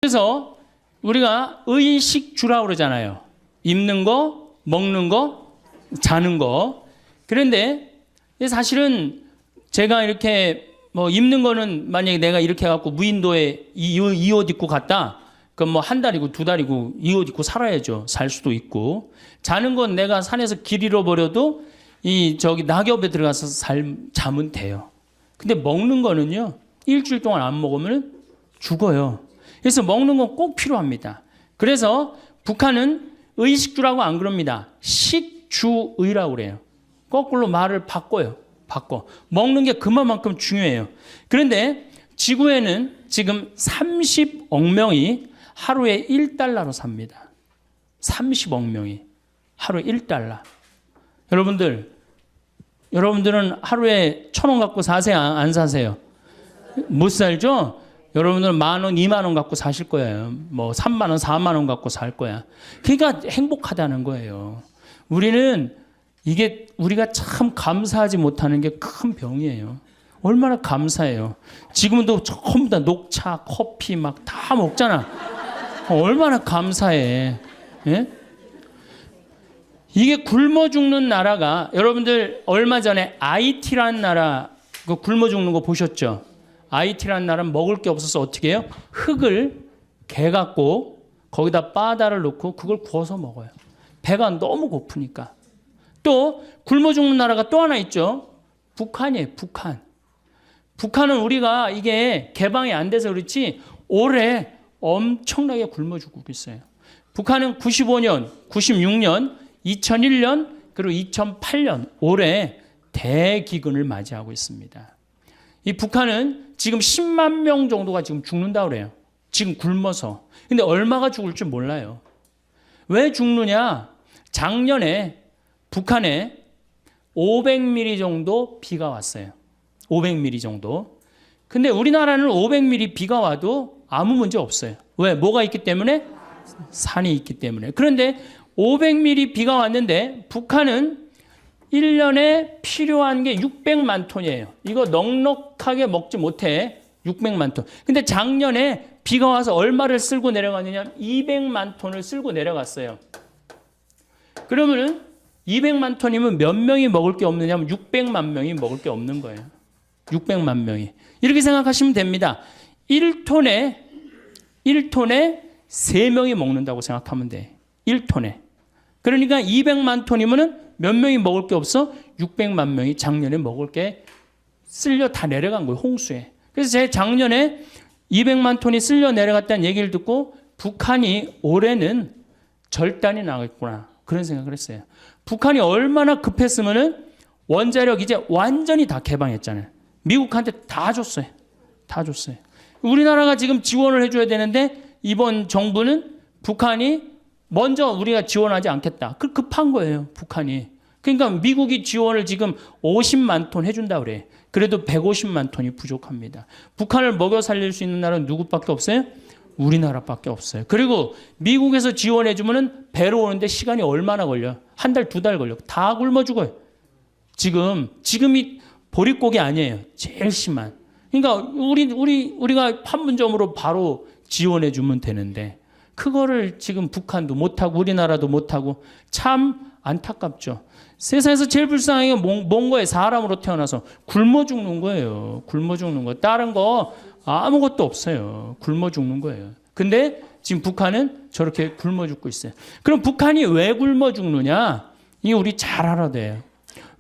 그래서 우리가 의식주라고 그러잖아요. 입는 거, 먹는 거, 자는 거. 그런데 사실은 제가 이렇게 뭐 입는 거는 만약에 내가 이렇게 해갖고 무인도에 이 옷 입고 갔다. 그럼 뭐 한 달이고 두 달이고 이 옷 입고 살아야죠. 살 수도 있고. 자는 건 내가 산에서 길 잃어버려도 저기 낙엽에 들어가서 자면 돼요. 근데 먹는 거는요, 일주일 동안 안 먹으면 죽어요. 그래서 먹는 건 꼭 필요합니다. 그래서 북한은 의식주라고 안 그럽니다. 식주의라고 그래요. 거꾸로 말을 바꿔요. 먹는 게 그만큼 중요해요. 그런데 지구에는 지금 30억 명이 하루에 1달러로 삽니다. 30억 명이 하루에 1달러. 여러분들은 하루에 1,000원 갖고 사세요? 안 사세요? 못 살죠? 여러분들은 10,000원, 20,000원 갖고 사실 거예요. 뭐 30,000원, 40,000원 갖고 살 거야. 그러니까 행복하다는 거예요. 우리가 참 감사하지 못하는 게 큰 병이에요. 얼마나 감사해요. 지금도 전부 다 녹차, 커피 막 다 먹잖아. 얼마나 감사해. 예? 이게 굶어 죽는 나라가, 여러분들 얼마 전에 IT라는 나라 그 굶어 죽는 거 보셨죠? IT라는 나라는 먹을 게 없어서 어떻게 해요? 흙을 개갖고 거기다 바다를 넣고 그걸 구워서 먹어요. 배가 너무 고프니까. 또 굶어 죽는 나라가 또 하나 있죠. 북한이에요. 북한은 우리가 이게 개방이 안 돼서 그렇지 올해 엄청나게 굶어 죽고 있어요. 북한은 95년, 96년, 2001년 그리고 2008년 올해 대기근을 맞이하고 있습니다. 이 북한은 지금 10만 명 정도가 지금 죽는다고 그래요. 지금 굶어서. 근데 얼마가 죽을 줄 몰라요. 왜 죽느냐? 작년에 북한에 500mm 정도 비가 왔어요. 500mm 정도. 근데 우리나라는 500mm 비가 와도 아무 문제 없어요. 왜? 뭐가 있기 때문에? 산이 있기 때문에. 그런데 500mm 비가 왔는데 북한은 1년에 필요한 게 600만 톤이에요. 이거 넉넉하게 먹지 못해. 600만 톤. 근데 작년에 비가 와서 얼마를 쓸고 내려갔느냐? 200만 톤을 쓸고 내려갔어요. 그러면은 200만 톤이면 몇 명이 먹을 게 없느냐면 600만 명이 먹을 게 없는 거예요. 600만 명이. 이렇게 생각하시면 됩니다. 1톤에 3명이 먹는다고 생각하면 돼. 1톤에. 그러니까 200만 톤이면은 몇 명이 먹을 게 없어? 600만 명이 작년에 먹을 게 쓸려 다 내려간 거예요. 홍수에. 그래서 제 작년에 200만 톤이 쓸려 내려갔다는 얘기를 듣고 북한이 올해는 절단이 나겠구나. 그런 생각을 했어요. 북한이 얼마나 급했으면은 원자력 이제 완전히 다 개방했잖아요. 미국한테 다 줬어요. 우리나라가 지금 지원을 해줘야 되는데 이번 정부는 북한이 먼저 우리가 지원하지 않겠다. 그 급한 거예요, 북한이. 그러니까 미국이 지원을 지금 50만 톤 해준다 그래. 그래도 150만 톤이 부족합니다. 북한을 먹여 살릴 수 있는 나라는 누구밖에 없어요? 우리나라밖에 없어요. 그리고 미국에서 지원해주면은 배로 오는데 시간이 얼마나 걸려? 한 달, 두 달 걸려. 다 굶어 죽어요. 지금이 보릿고기 아니에요. 제일 심한. 그러니까 우리가 판문점으로 바로 지원해주면 되는데 그거를 지금 북한도 못하고 우리나라도 못하고 참 안타깝죠. 세상에서 제일 불쌍한 게 뭔 거예요? 사람으로 태어나서 굶어 죽는 거예요. 굶어 죽는 거. 다른 거 아무것도 없어요. 굶어 죽는 거예요. 근데 지금 북한은 저렇게 굶어 죽고 있어요. 그럼 북한이 왜 굶어 죽느냐? 이게 우리 잘 알아야 돼요.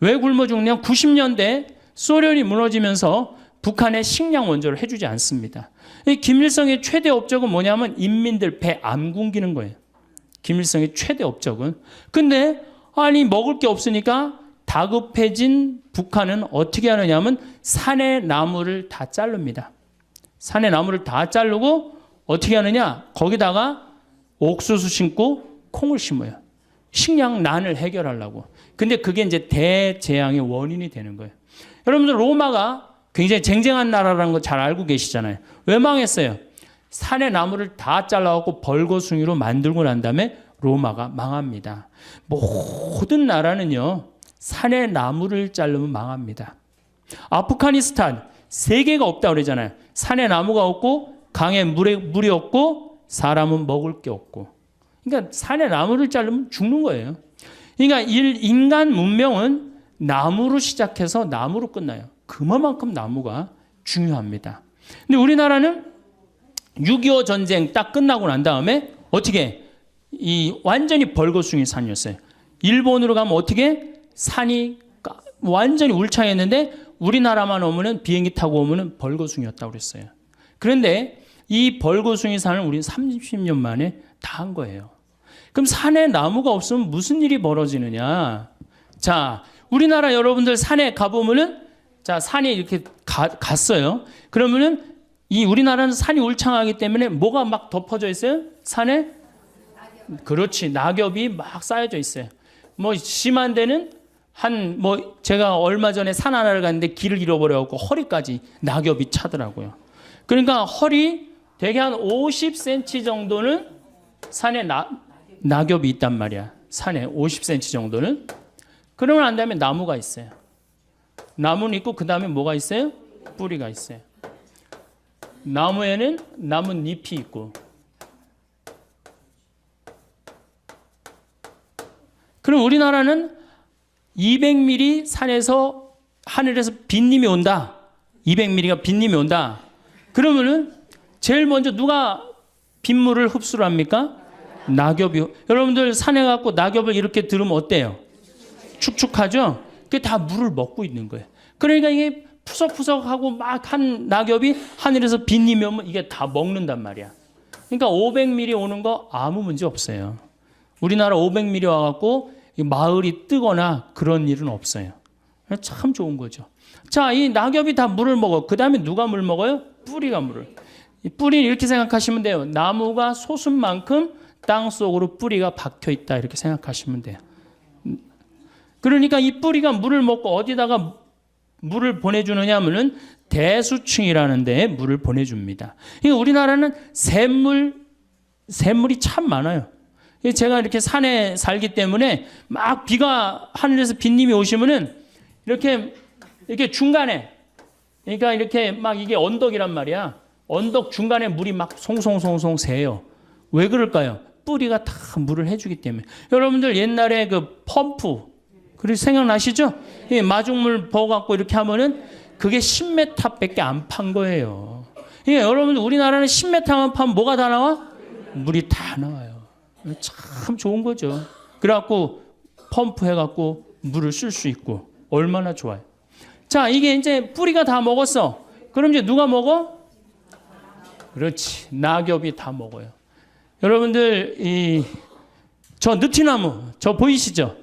왜 굶어 죽느냐? 90년대 소련이 무너지면서 북한에 식량 원조를 해주지 않습니다. 김일성의 최대 업적은 뭐냐면 인민들 배 안 굶기는 거예요. 김일성의 최대 업적은. 근데 아니 먹을 게 없으니까 다급해진 북한은 어떻게 하느냐면 산의 나무를 다 자릅니다. 산의 나무를 다 자르고 어떻게 하느냐? 거기다가 옥수수 심고 콩을 심어요. 식량난을 해결하려고. 근데 그게 이제 대재앙의 원인이 되는 거예요. 여러분들 로마가 굉장히 쟁쟁한 나라라는 거 잘 알고 계시잖아요. 왜 망했어요? 산의 나무를 다 잘라갖고 벌거숭이로 만들고 난 다음에 로마가 망합니다. 모든 나라는요. 산의 나무를 자르면 망합니다. 아프가니스탄 세계가 없다고 그러잖아요. 산에 나무가 없고 강에 물이 없고 사람은 먹을 게 없고. 그러니까 산에 나무를 자르면 죽는 거예요. 그러니까 인간 문명은 나무로 시작해서 나무로 끝나요. 그만큼 나무가 중요합니다. 근데 우리나라는 6.25 전쟁 딱 끝나고 난 다음에 어떻게 완전히 벌거숭이 산이었어요. 일본으로 가면 어떻게 산이 완전히 울창했는데 우리나라만 오면은 비행기 타고 오면은 벌거숭이였다고 그랬어요. 그런데 이 벌거숭이 산을 우리는 30년 만에 다 한 거예요. 그럼 산에 나무가 없으면 무슨 일이 벌어지느냐? 자, 우리나라 여러분들 산에 가보면은 자, 산에 이렇게 갔어요. 그러면은 이 우리나라는 산이 울창하기 때문에 뭐가 막 덮어져 있어요? 산에? 그렇지. 낙엽이 막 쌓여져 있어요. 뭐 심한 데는 제가 얼마 전에 산 하나를 갔는데 길을 잃어버려갖고 허리까지 낙엽이 차더라고요. 그러니까 허리 되게 한 50cm 정도는 산에 낙엽이 있단 말이야. 산에 50cm 정도는. 그러고 난 다음에 나무가 있어요. 나무는 있고 그 다음에 뭐가 있어요? 뿌리가 있어요. 나무에는 나뭇잎이 있고. 그럼 우리나라는 200mm 산에서 하늘에서 빗님이 온다. 200mm가 빗님이 온다. 그러면은 제일 먼저 누가 빗물을 흡수를 합니까? 낙엽이. 여러분들 산에 가고 낙엽을 이렇게 들으면 어때요? 축축하죠? 그게 다 물을 먹고 있는 거예요. 그러니까 이게 푸석푸석하고 막 한 낙엽이 하늘에서 빗님이 오면 이게 다 먹는단 말이야. 그러니까 500mm 오는 거 아무 문제 없어요. 우리나라 500mm 와갖고 마을이 뜨거나 그런 일은 없어요. 참 좋은 거죠. 자, 이 낙엽이 다 물을 먹어. 그 다음에 누가 물 먹어요? 뿌리가 물을. 이 뿌리는 이렇게 생각하시면 돼요. 나무가 솟은 만큼 땅 속으로 뿌리가 박혀 있다. 이렇게 생각하시면 돼요. 그러니까 이 뿌리가 물을 먹고 어디다가 물을 보내주느냐 하면은 대수층이라는 데에 물을 보내줍니다. 그러니까 우리나라는 샘물이 참 많아요. 제가 이렇게 산에 살기 때문에 막 비가 하늘에서 빗님이 오시면은 이렇게 중간에 그러니까 이렇게 막 이게 언덕이란 말이야. 언덕 중간에 물이 막 송송송송 새요. 왜 그럴까요? 뿌리가 다 물을 해주기 때문에. 여러분들 옛날에 그 펌프 그리고 생각나시죠? 마중물 버갖고 이렇게 하면은 그게 10m밖에 안 판 거예요. 여러분들 우리나라는 10m만 파면 뭐가 다 나와? 물이 다 나와요. 참 좋은 거죠. 그래갖고 펌프 해갖고 물을 쓸 수 있고 얼마나 좋아요. 자, 이게 이제 뿌리가 다 먹었어. 그럼 이제 누가 먹어? 그렇지. 낙엽이 다 먹어요. 여러분들 저 느티나무 저 보이시죠?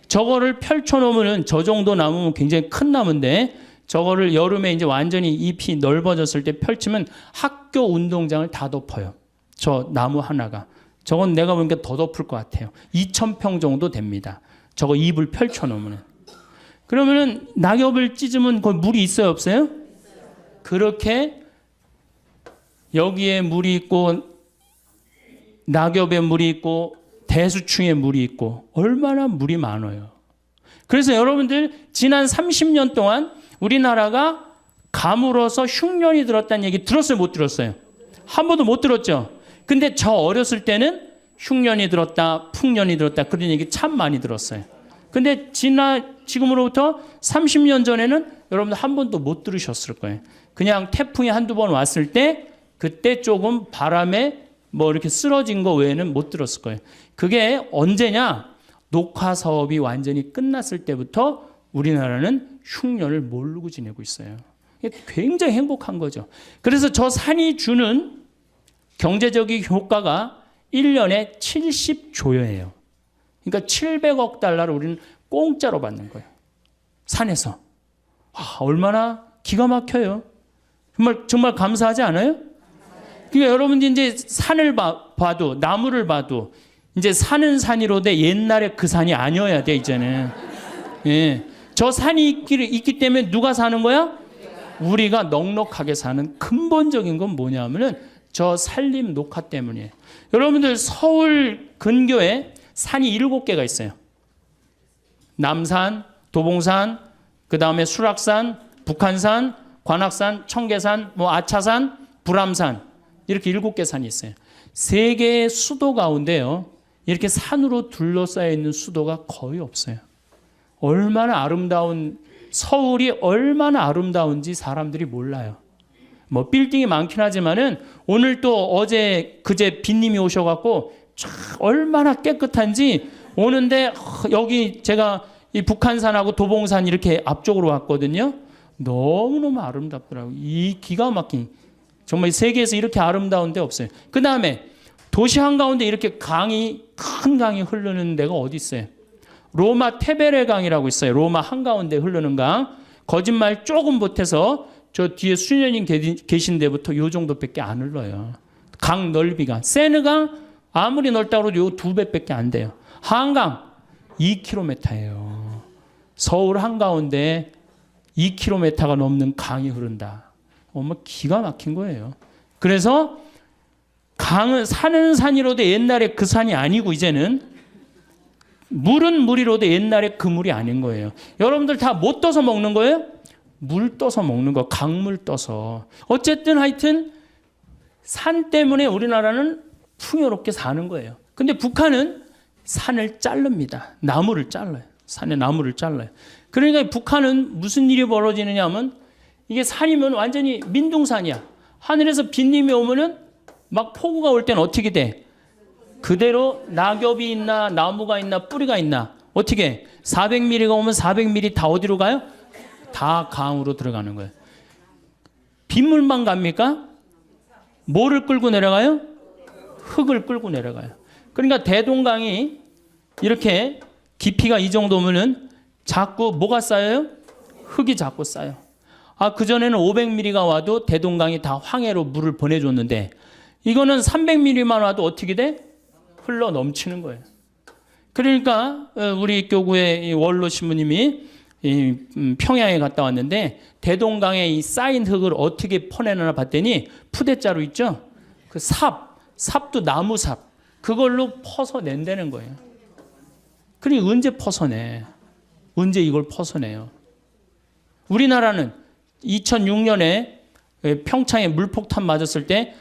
저거를 펼쳐놓으면 저 정도 나무면 굉장히 큰 나무인데 저거를 여름에 이제 완전히 잎이 넓어졌을 때 펼치면 학교 운동장을 다 덮어요. 저 나무 하나가. 저건 내가 보니까 더 덮을 것 같아요. 2,000평 정도 됩니다. 저거 잎을 펼쳐놓으면. 그러면은 낙엽을 찢으면 거기 물이 있어요, 없어요? 그렇게 여기에 물이 있고 낙엽에 물이 있고 대수층에 물이 있고 얼마나 물이 많아요. 그래서 여러분들 지난 30년 동안 우리나라가 가물어서 흉년이 들었다는 얘기 들었어요, 못 들었어요? 한 번도 못 들었죠? 근데 저 어렸을 때는 흉년이 들었다, 풍년이 들었다 그런 얘기 참 많이 들었어요. 근데 지금으로부터 30년 전에는 여러분들 한 번도 못 들으셨을 거예요. 그냥 태풍이 한두 번 왔을 때 그때 조금 바람에 뭐 이렇게 쓰러진 거 외에는 못 들었을 거예요. 그게 언제냐? 녹화 사업이 완전히 끝났을 때부터 우리나라는 흉년을 모르고 지내고 있어요. 굉장히 행복한 거죠. 그래서 저 산이 주는 경제적인 효과가 1년에 70조예요. 그러니까 700억 달러를 우리는 공짜로 받는 거예요. 산에서. 얼마나 기가 막혀요. 정말 감사하지 않아요? 그러니까 여러분들이 이제 산을 봐도 나무를 봐도 이제 산은 산이로되 옛날에 그 산이 아니어야 돼 이제는. 예. 저 산이 있기 때문에 누가 사는 거야? 우리가 넉넉하게 사는 근본적인 건 뭐냐면은 저 산림 녹화 때문이에요. 여러분들 서울 근교에 산이 7개가 있어요. 남산, 도봉산, 그 다음에 수락산, 북한산, 관악산, 청계산, 아차산, 불암산 이렇게 7개 산이 있어요. 세계의 수도 가운데요, 이렇게 산으로 둘러싸여 있는 수도가 거의 없어요. 얼마나 아름다운, 서울이 얼마나 아름다운지 사람들이 몰라요. 뭐 빌딩이 많긴 하지만은 오늘 또 어제 그제 빈님이 오셔갖고 얼마나 깨끗한지 오는데, 여기 제가 이 북한산하고 도봉산 이렇게 앞쪽으로 왔거든요. 너무너무 아름답더라고요. 이 기가 막힌, 정말 세계에서 이렇게 아름다운 데 없어요. 그 다음에 도시 한가운데 이렇게 큰 강이 흐르는 데가 어디 있어요? 로마 테베레 강이라고 있어요. 로마 한가운데 흐르는 강. 거짓말 조금 못해서 저 뒤에 수녀님 계신 데부터 요 정도밖에 안 흘러요. 강 넓이가. 세느강 아무리 넓다고 해도 요 2배밖에 안 돼요. 한강 2km예요. 서울 한가운데 2km가 넘는 강이 흐른다. 정말 기가 막힌 거예요. 그래서 강은 산은 산이로도 옛날에 그 산이 아니고 이제는 물은 물이로도 옛날에 그 물이 아닌 거예요. 여러분들 다 뭐 떠서 먹는 거예요? 물 떠서 먹는 거, 강물 떠서. 어쨌든 하여튼 산 때문에 우리나라는 풍요롭게 사는 거예요. 근데 북한은 산을 자릅니다. 나무를 잘라요. 산에 나무를 잘라요. 그러니까 북한은 무슨 일이 벌어지느냐 하면, 이게 산이면 완전히 민둥산이야. 하늘에서 빗님이 오면은 막 폭우가 올 때는 어떻게 돼? 그대로 낙엽이 있나 나무가 있나 뿌리가 있나 어떻게 400mm가 오면 400mm 다 어디로 가요? 다 강으로 들어가는 거예요. 빗물만 갑니까? 뭐를 끌고 내려가요? 흙을 끌고 내려가요. 그러니까 대동강이 이렇게 깊이가 이 정도면은 자꾸 뭐가 쌓여요? 흙이 자꾸 쌓여. 그전에는 500mm가 와도 대동강이 다 황해로 물을 보내줬는데, 이거는 300mm만 와도 어떻게 돼? 흘러 넘치는 거예요. 그러니까 우리 교구의 원로 신부님이 평양에 갔다 왔는데, 대동강에 이 쌓인 흙을 어떻게 퍼내나 봤더니 푸대자루 있죠? 그 삽도 나무삽, 그걸로 퍼서 낸다는 거예요. 그러니 언제 퍼서내? 언제 이걸 퍼서내요? 우리나라는 2006년에 평창에 물폭탄 맞았을 때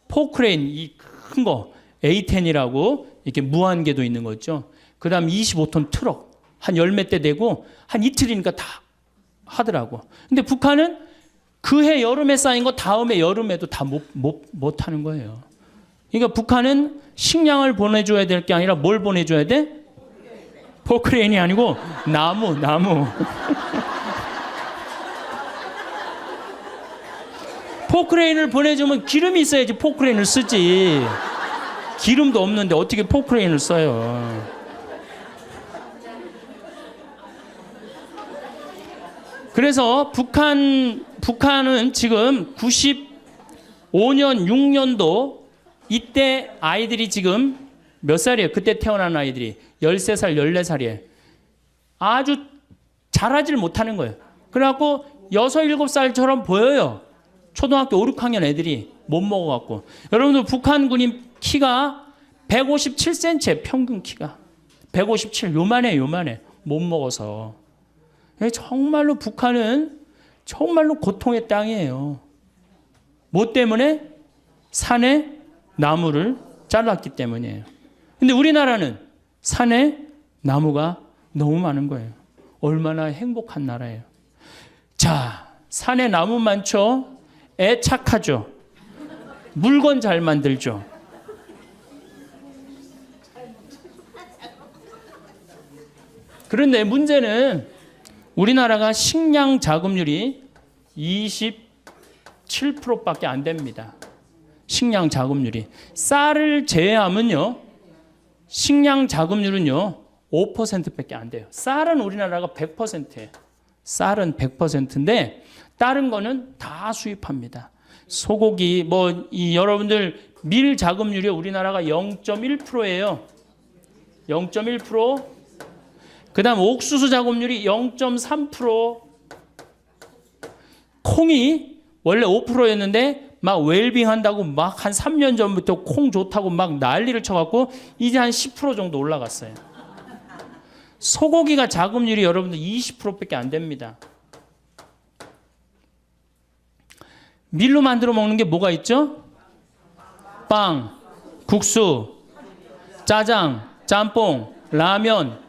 포크레인, 이 큰 거 A10이라고 이렇게 무한궤도 있는 거 있죠. 그 다음 25톤 트럭 한 열 몇 대 되고 한 이틀이니까 다 하더라고. 근데 북한은 그해 여름에 쌓인 거 다음에 여름에도 다 못 하는 거예요. 그러니까 북한은 식량을 보내줘야 될 게 아니라 뭘 보내줘야 돼? 포크레인이 아니고 나무. 포크레인을 보내주면 기름이 있어야지 포크레인을 쓰지. 기름도 없는데 어떻게 포크레인을 써요? 그래서 북한은 지금 95년, 6년도 이때 아이들이 지금 몇 살이에요? 그때 태어난 아이들이 13살, 14살이에요. 아주 자라질 못하는 거예요. 그래갖고 6, 7살처럼 보여요. 초등학교 5, 6학년 애들이 못 먹어갖고. 여러분들 북한 군인 키가 157cm, 평균 키가 157, 요만해. 못 먹어서. 정말로 북한은 정말로 고통의 땅이에요. 뭐 때문에? 산에 나무를 잘랐기 때문이에요. 근데 우리나라는 산에 나무가 너무 많은 거예요. 얼마나 행복한 나라예요. 자, 산에 나무 많죠? 애 착하죠? 물건 잘 만들죠? 그런데 문제는 우리나라가 식량 자급률이 27%밖에 안 됩니다. 식량 자급률이. 쌀을 제외하면요, 식량 자급률은요 5%밖에 안 돼요. 쌀은 우리나라가 100%예요. 쌀은 100%인데 다른 거는 다 수입합니다. 소고기, 여러분들 밀 자급률이 우리나라가 0.1%예요. 0.1%. 그 다음 옥수수 자급률이 0.3%. 콩이 원래 5%였는데 막 웰빙 한다고 막 한 3년 전부터 콩 좋다고 막 난리를 쳐갖고 이제 한 10% 정도 올라갔어요. 소고기가 자급률이 여러분들 20%밖에 안 됩니다. 밀로 만들어 먹는 게 뭐가 있죠? 빵, 국수, 짜장, 짬뽕, 라면,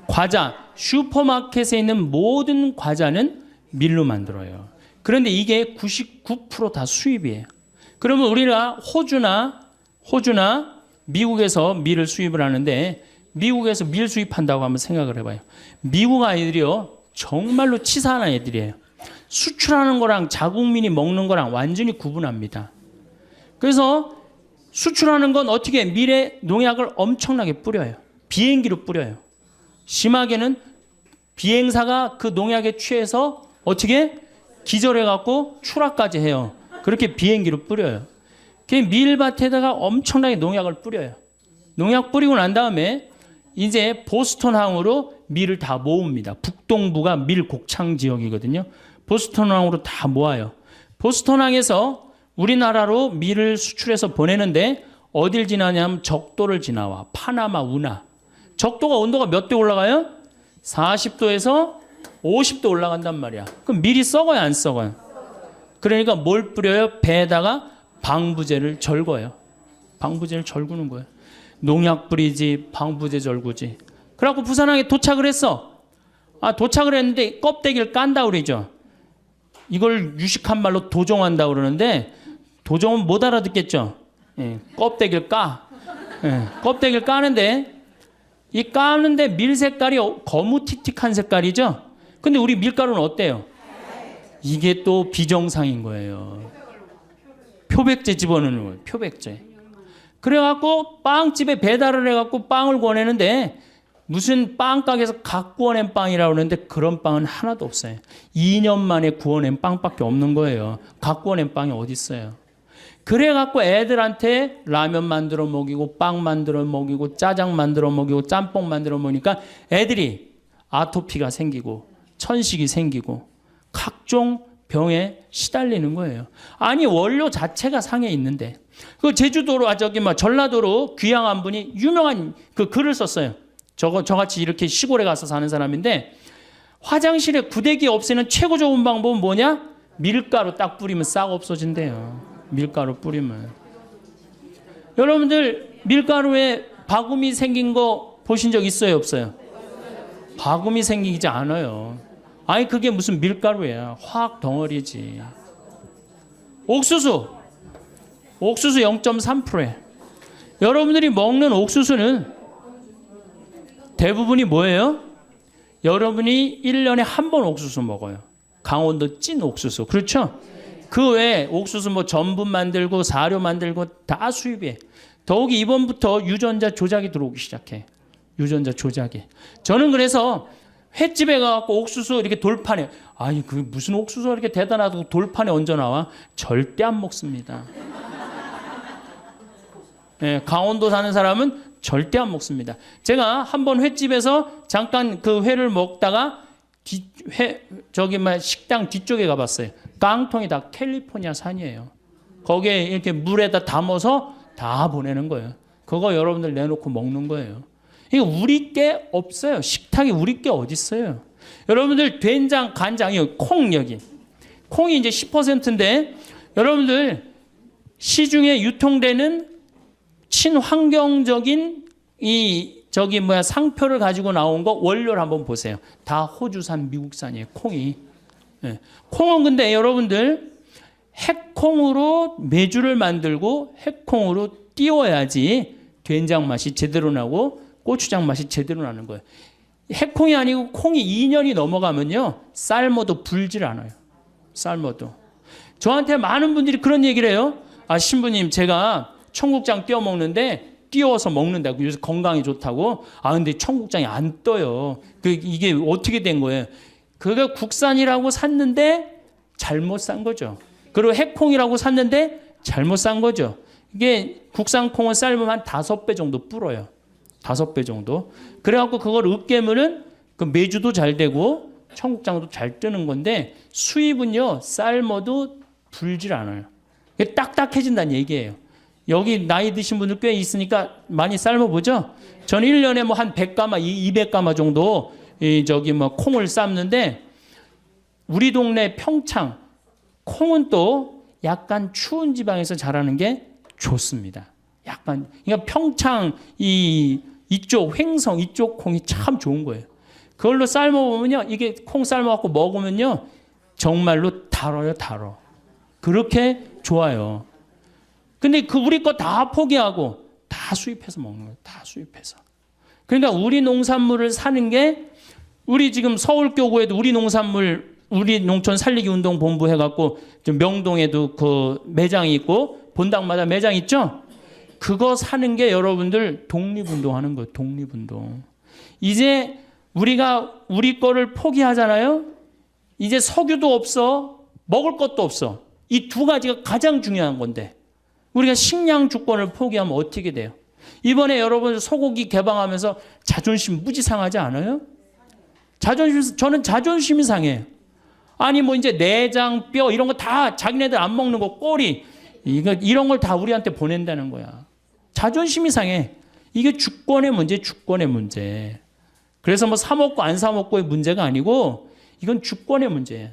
과자. 슈퍼마켓에 있는 모든 과자는 밀로 만들어요. 그런데 이게 99% 다 수입이에요. 그러면 우리가 호주나 미국에서 밀을 수입을 하는데 미국에서 밀 수입한다고 한번 생각을 해봐요. 미국 아이들이요 정말로 치사한 애들이에요. 수출하는 거랑 자국민이 먹는 거랑 완전히 구분합니다. 그래서 수출하는 건 어떻게 밀에 농약을 엄청나게 뿌려요. 비행기로 뿌려요. 심하게는 비행사가 그 농약에 취해서 어떻게 기절해갖고 추락까지 해요. 그렇게 비행기로 뿌려요. 밀밭에다가 엄청나게 농약을 뿌려요. 농약 뿌리고 난 다음에 이제 보스턴항으로 밀을 다 모읍니다. 북동부가 밀 곡창 지역이거든요. 보스턴항으로 다 모아요. 보스턴항에서 우리나라로 밀을 수출해서 보내는데 어딜 지나냐면 적도를 지나와. 파나마, 운하. 적도가 온도가 몇 도 올라가요? 40도에서 50도 올라간단 말이야. 그럼 밀이 썩어요, 안 썩어요? 그러니까 뭘 뿌려요? 배에다가 방부제를 절거예요. 방부제를 절구는 거예요. 농약 뿌리지, 방부제 절구지. 그래갖고 부산항에 도착을 했어. 도착을 했는데 껍데기를 깐다 그러죠. 이걸 유식한 말로 도종한다 그러는데 도종은 못 알아듣겠죠. 예, 껍데기를 까. 예, 껍데기를 까는데 이 까는데 밀 색깔이 거무틱틱한 색깔이죠. 근데 우리 밀가루는 어때요? 이게 또 비정상인 거예요. 표백제 집어넣는 거예요. 표백제. 그래갖고 빵집에 배달을 해갖고 빵을 권하는데 무슨 빵가게에서 각 구워낸 빵이라고 그러는데 그런 빵은 하나도 없어요. 2년 만에 구워낸 빵밖에 없는 거예요. 각 구워낸 빵이 어디 있어요. 그래갖고 애들한테 라면 만들어 먹이고 빵 만들어 먹이고 짜장 만들어 먹이고 짬뽕 만들어 먹으니까 애들이 아토피가 생기고 천식이 생기고 각종 병에 시달리는 거예요. 아니 원료 자체가 상해 있는데 그 제주도로 전라도로 귀향한 분이 유명한 그 글을 썼어요. 저같이 이렇게 시골에 가서 사는 사람인데 화장실에 구데기 없애는 최고 좋은 방법은 뭐냐? 밀가루 딱 뿌리면 싹 없어진대요. 밀가루 뿌리면. 여러분들 밀가루에 바구미 생긴 거 보신 적 있어요, 없어요? 바구미 생기지 않아요. 아니 그게 무슨 밀가루야. 화학 덩어리지. 옥수수 0.3%에 여러분들이 먹는 옥수수는 대부분이 뭐예요? 여러분이 1년에 한 번 옥수수 먹어요. 강원도 찐 옥수수. 그렇죠? 그 외에 옥수수 뭐 전분 만들고 사료 만들고 다 수입이에요. 더욱이 이번부터 유전자 조작이 들어오기 시작해. 유전자 조작이. 저는 그래서 횟집에 가서 옥수수 이렇게 돌판에 아니 그 무슨 옥수수 이렇게 대단하다고 돌판에 얹어 나와? 절대 안 먹습니다. 네, 강원도 사는 사람은 절대 안 먹습니다. 제가 한번 횟집에서 잠깐 그 회를 먹다가 식당 뒤쪽에 가봤어요. 깡통이 다 캘리포니아 산이에요. 거기에 이렇게 물에다 담아서 다 보내는 거예요. 그거 여러분들 내놓고 먹는 거예요. 이거 우리 게 없어요. 식탁이 우리 게 어디 있어요? 여러분들 된장, 간장이요. 콩 여기. 콩이 이제 10%인데 여러분들 시중에 유통되는 친환경적인 상표를 가지고 나온 거 원료를 한번 보세요. 다 호주산, 미국산이에요. 콩이. 네. 콩은 근데 여러분들 핵콩으로 메주를 만들고 핵콩으로 띄워야지 된장 맛이 제대로 나고 고추장 맛이 제대로 나는 거예요. 핵콩이 아니고 콩이 2년이 넘어가면요. 삶아도 불질 않아요. 삶아도. 저한테 많은 분들이 그런 얘기를 해요. 신부님 제가 청국장 띄워 먹는데 띄워서 먹는다고 그래서 건강에 좋다고. 근데 청국장이 안 떠요. 이게 어떻게 된 거예요? 그거 국산이라고 샀는데 잘못 산 거죠. 그리고 핵콩이라고 샀는데 잘못 산 거죠. 이게 국산 콩을 삶으면 한 5배 정도 불어요. 5배 정도. 그래갖고 그걸 으깨면은 그 메주도 잘 되고 청국장도 잘 뜨는 건데 수입은요 삶아도 불질 않아요. 딱딱해진다는 얘기예요. 여기 나이 드신 분들 꽤 있으니까 많이 삶아보죠. 저는 1년에 뭐 한 100가마, 200가마 정도 콩을 삶는데 우리 동네 평창 콩은 또 약간 추운 지방에서 자라는 게 좋습니다. 약간 그러니까 평창 이쪽 횡성 이쪽 콩이 참 좋은 거예요. 그걸로 삶아 보면요, 이게 콩 삶아 갖고 먹으면요, 정말로 달아요, 달어. 그렇게 좋아요. 근데 그 우리 거 다 포기하고 다 수입해서 먹는 거예요. 다 수입해서. 그러니까 우리 농산물을 사는 게, 우리 지금 서울교구에도 우리 농산물, 우리 농촌 살리기 운동 본부 해갖고 좀 명동에도 그 매장이 있고 본당마다 매장 있죠? 그거 사는 게 여러분들 독립운동 하는 거예요. 독립운동. 이제 우리가 우리 거를 포기하잖아요. 이제 석유도 없어. 먹을 것도 없어. 이 두 가지가 가장 중요한 건데 우리가 식량 주권을 포기하면 어떻게 돼요? 이번에 여러분 소고기 개방하면서 자존심 무지 상하지 않아요? 저는 자존심이 상해요. 아니 뭐 이제 내장, 뼈 이런 거 다 자기네들 안 먹는 거, 꼬리 이런 걸 다 우리한테 보낸다는 거야. 자존심이 상해. 이게 주권의 문제, 주권의 문제. 그래서 뭐 사 먹고 안 사 먹고의 문제가 아니고 이건 주권의 문제예요.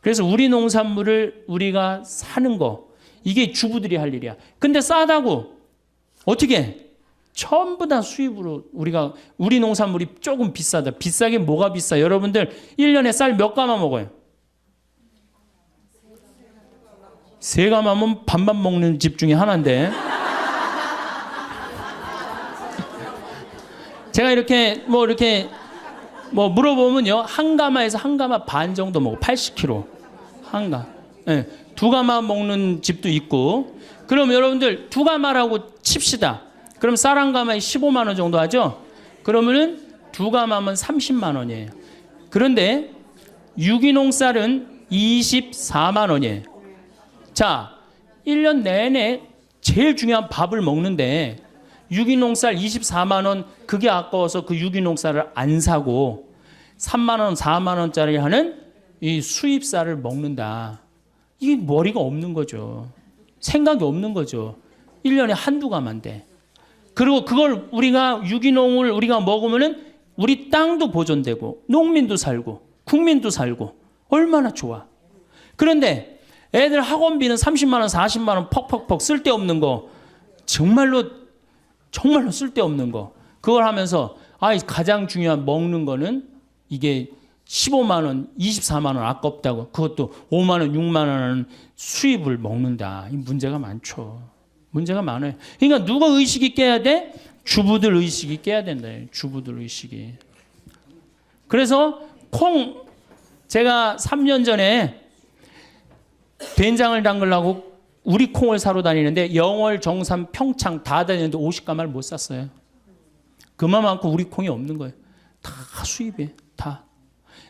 그래서 우리 농산물을 우리가 사는 거, 이게 주부들이 할 일이야. 근데 싸다고 어떻게 해? 전부 다 수입으로 우리 농산물이 조금 비싸다. 비싸게 뭐가 비싸? 여러분들 1년에 쌀 몇 가마 먹어요? 3가마면 반반 먹는 집 중에 하나인데. 제가 이렇게 물어보면요, 한 가마에서 한 가마 반 정도 먹어. 80kg 한가. 네, 2가마 먹는 집도 있고. 그럼 여러분들 2가마라고 칩시다. 그럼 쌀 한 가마에 15만 원 정도 하죠. 그러면은 2가마면 30만 원이에요. 그런데 유기농 쌀은 24만 원이에요. 자, 1년 내내 제일 중요한 밥을 먹는데 유기농 쌀 24만 원, 그게 아까워서 그 유기농 쌀을 안 사고 3만 원, 4만 원짜리 하는 이 수입 쌀을 먹는다. 이게 머리가 없는 거죠. 생각이 없는 거죠. 1년에 한두 가마인데. 그리고 그걸 유기농을 우리가 먹으면은 우리 땅도 보존되고 농민도 살고 국민도 살고 얼마나 좋아. 그런데 애들 학원비는 30만 원, 40만 원 퍽퍽퍽 쓸데없는 거, 정말로 쓸데없는 거, 그걸 하면서 가장 중요한 먹는 거는 이게 15만 원, 24만 원 아깝다고, 그것도 5만 원, 6만 원은 수입을 먹는다. 이 문제가 많죠. 문제가 많아요. 그러니까 누가 의식이 깨야 돼? 주부들 의식이 깨야 된다. 주부들 의식이. 그래서 제가 3년 전에 된장을 담그려고 우리 콩을 사러 다니는데 영월, 정삼, 평창 다 다니는데 50가마를 못 샀어요. 그만큼 우리 콩이 없는 거예요. 다 수입이에요. 다.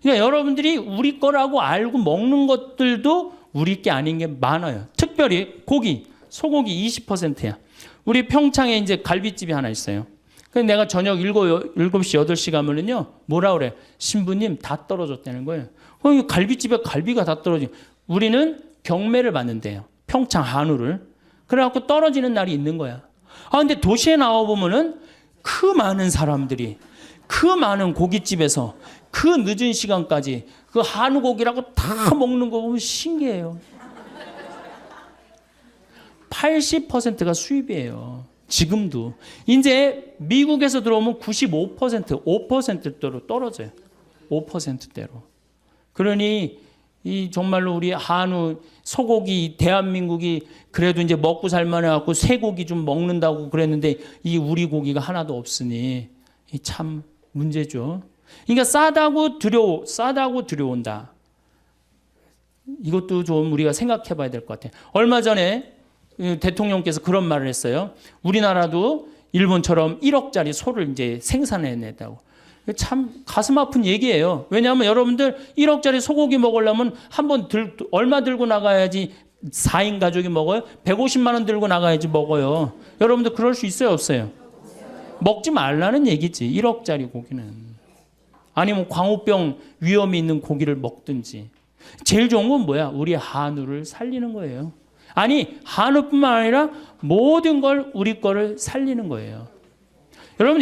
그러니까 여러분들이 우리 거라고 알고 먹는 것들도 우리 게 아닌 게 많아요. 특별히 고기, 소고기 20%야. 우리 평창에 이제 갈비집이 하나 있어요. 그래서 내가 저녁 7시, 8시 가면은요, 뭐라 그래? 신부님 다 떨어졌다는 거예요. 갈비집에 갈비가 다 떨어져. 우리는 경매를 받는데요. 평창 한우를. 그래갖고 떨어지는 날이 있는 거야. 근데 도시에 나와보면은 그 많은 사람들이 그 많은 고깃집에서 그 늦은 시간까지 그 한우 고기라고 다 먹는 거 보면 신기해요. 80%가 수입이에요. 지금도. 이제 미국에서 들어오면 95%, 5%대로 떨어져요. 5%대로. 그러니 정말로 우리 한우, 소고기, 대한민국이 그래도 이제 먹고 살만 해갖고 쇠고기 좀 먹는다고 그랬는데 이 우리 고기가 하나도 없으니 참 문제죠. 그러니까 싸다고 들여온다. 이것도 좀 우리가 생각해 봐야 될 것 같아요. 얼마 전에 대통령께서 그런 말을 했어요. 우리나라도 일본처럼 1억짜리 소를 이제 생산해냈다고. 참 가슴 아픈 얘기예요. 왜냐하면 여러분들 1억짜리 소고기 먹으려면 얼마 들고 나가야지 4인 가족이 먹어요? 150만 원 들고 나가야지 먹어요. 여러분들 그럴 수 있어요, 없어요? 먹지 말라는 얘기지. 1억짜리 고기는. 아니면 광우병 위험이 있는 고기를 먹든지. 제일 좋은 건 뭐야? 우리 한우를 살리는 거예요. 아니, 한우뿐만 아니라 모든 걸 우리 거를 살리는 거예요. 여러분,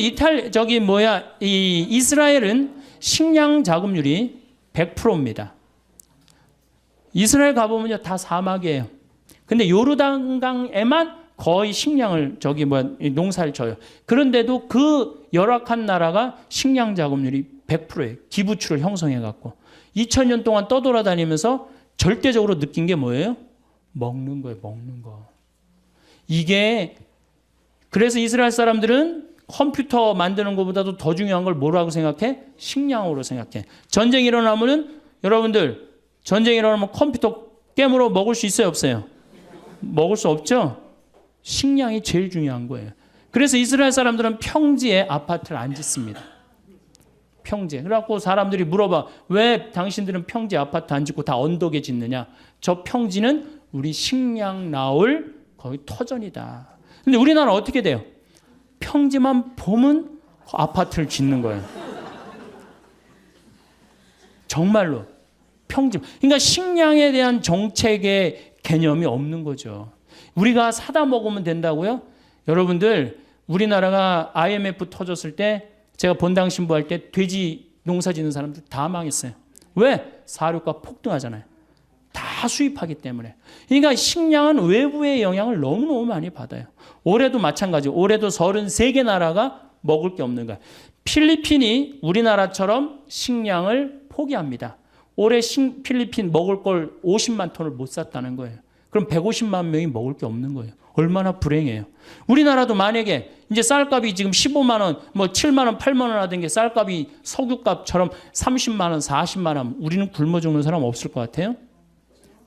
이스라엘은 식량 자급률이 100%입니다. 이스라엘 가보면요, 다 사막이에요. 근데 요르단강에만 거의 식량을 농사를 져요. 그런데도 그 열악한 나라가 식량 자급률이 100%예요. 기부출을 형성해 갖고 2000년 동안 떠돌아다니면서 절대적으로 느낀 게 뭐예요? 먹는 거예요. 먹는 거. 이게 그래서 이스라엘 사람들은 컴퓨터 만드는 것보다도 더 중요한 걸 뭐라고 생각해? 식량으로 생각해. 전쟁이 일어나면은 여러분들 전쟁이 일어나면 컴퓨터 깨물어 먹을 수 있어요? 없어요? 먹을 수 없죠? 식량이 제일 중요한 거예요. 그래서 이스라엘 사람들은 평지에 아파트를 안 짓습니다. 평지에. 그래갖고 사람들이 물어봐. 왜 당신들은 평지 아파트 안 짓고 다 언덕에 짓느냐? 저 평지는 우리 식량 나올 거의 터전이다. 근데 우리나라는 어떻게 돼요? 평지만 보면 아파트를 짓는 거예요. 정말로. 평지. 그러니까 식량에 대한 정책의 개념이 없는 거죠. 우리가 사다 먹으면 된다고요? 여러분들 우리나라가 IMF 터졌을 때 제가 본당 신부할 때 돼지 농사 짓는 사람들 다 망했어요. 왜? 사료가 폭등하잖아요. 다 수입하기 때문에. 그러니까 식량은 외부의 영향을 너무너무 많이 받아요. 올해도 마찬가지. 올해도 33개 나라가 먹을 게 없는 거야. 필리핀이 우리나라처럼 식량을 포기합니다. 올해 필리핀 먹을 걸 50만 톤을 못 샀다는 거예요. 그럼 150만 명이 먹을 게 없는 거예요. 얼마나 불행해요. 우리나라도 만약에 이제 쌀값이 지금 15만 원, 7만 원, 8만 원 하던 게 쌀값이 석유값처럼 30만 원, 40만 원, 우리는 굶어 죽는 사람 없을 것 같아요?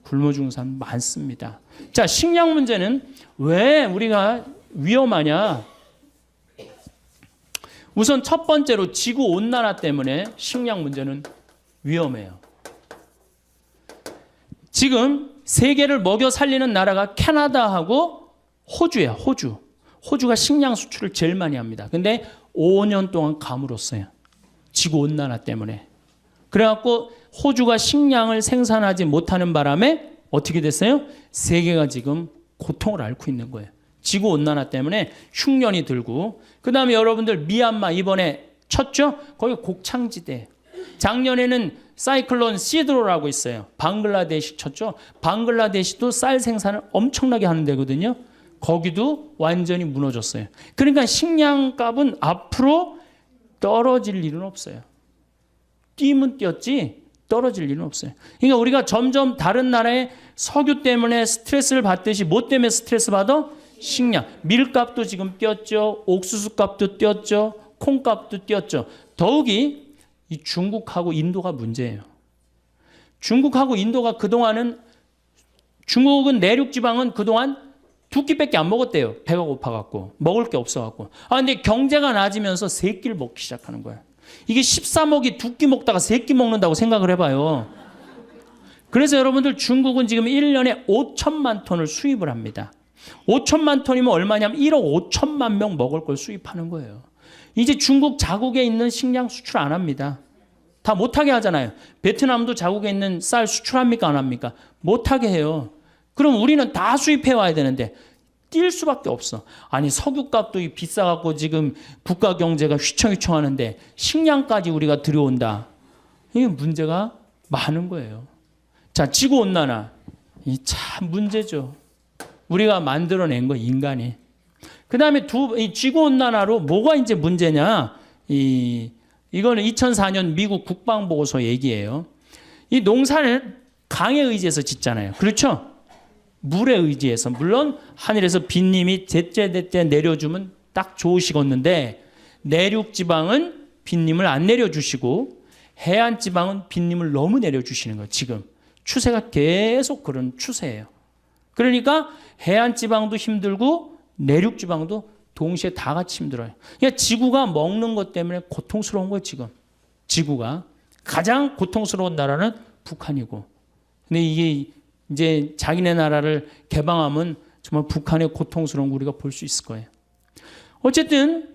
굶어 죽는 사람 많습니다. 자, 식량 문제는 왜 우리가 위험하냐? 우선 첫 번째로 지구 온난화 때문에 식량 문제는 위험해요. 지금 세계를 먹여 살리는 나라가 캐나다하고 호주예요. 호주. 호주가 식량 수출을 제일 많이 합니다. 근데 5년 동안 가물었어요. 지구온난화 때문에. 그래갖고 호주가 식량을 생산하지 못하는 바람에 어떻게 됐어요? 세계가 지금 고통을 앓고 있는 거예요. 지구온난화 때문에 흉년이 들고. 그 다음에 여러분들 미얀마 이번에 쳤죠? 거기 곡창지대. 작년에는 사이클론 시드로라고 있어요. 방글라데시 쳤죠. 방글라데시도 쌀 생산을 엄청나게 하는 데거든요. 거기도 완전히 무너졌어요. 그러니까 식량값은 앞으로 떨어질 일은 없어요. 뛰면 뛰었지 떨어질 일은 없어요. 그러니까 우리가 점점 다른 나라의 석유 때문에 스트레스를 받듯이 뭐 때문에 스트레스 받아? 식량. 밀값도 지금 뛰었죠. 옥수수 값도 뛰었죠. 콩값도 뛰었죠. 더욱이 이 중국하고 인도가 문제예요. 중국하고 인도가 그동안은 중국은 내륙 지방은 그동안 두 끼밖에 안 먹었대요. 배가 고파갖고 먹을 게 없어갖고. 근데 경제가 나아지면서 세 끼를 먹기 시작하는 거예요. 이게 13억이 두 끼 먹다가 세 끼 먹는다고 생각을 해봐요. 그래서 여러분들 중국은 지금 1년에 5천만 톤을 수입을 합니다. 5천만 톤이면 얼마냐면 1억 5천만 명 먹을 걸 수입하는 거예요. 이제 중국 자국에 있는 식량 수출 안 합니다. 다 못하게 하잖아요. 베트남도 자국에 있는 쌀 수출합니까? 안 합니까? 못하게 해요. 그럼 우리는 다 수입해 와야 되는데 뛸 수밖에 없어. 아니 석유값도 비싸갖고 지금 국가 경제가 휘청휘청하는데 식량까지 우리가 들여온다. 이게 문제가 많은 거예요. 자, 지구온난화. 이 참 문제죠. 우리가 만들어낸 거 인간이. 그 다음에 이 지구온난화로 뭐가 이제 문제냐. 이거는 2004년 미국 국방보고서 얘기예요. 이 농사를 강에 의지해서 짓잖아요. 그렇죠? 물에 의지해서. 물론 하늘에서 빗님이 제때제때 내려주면 딱 좋으시겠는데 내륙 지방은 빗님을 안 내려주시고 해안 지방은 빗님을 너무 내려주시는 거예요. 지금 추세가 계속 그런 추세예요. 그러니까 해안 지방도 힘들고 내륙 지방도 동시에 다 같이 힘들어요. 그러니까 지구가 먹는 것 때문에 고통스러운 거예요. 지금 지구가 가장 고통스러운 나라는 북한이고. 근데 이게 이제 자기네 나라를 개방하면 정말 북한의 고통스러운 거 우리가 볼 수 있을 거예요. 어쨌든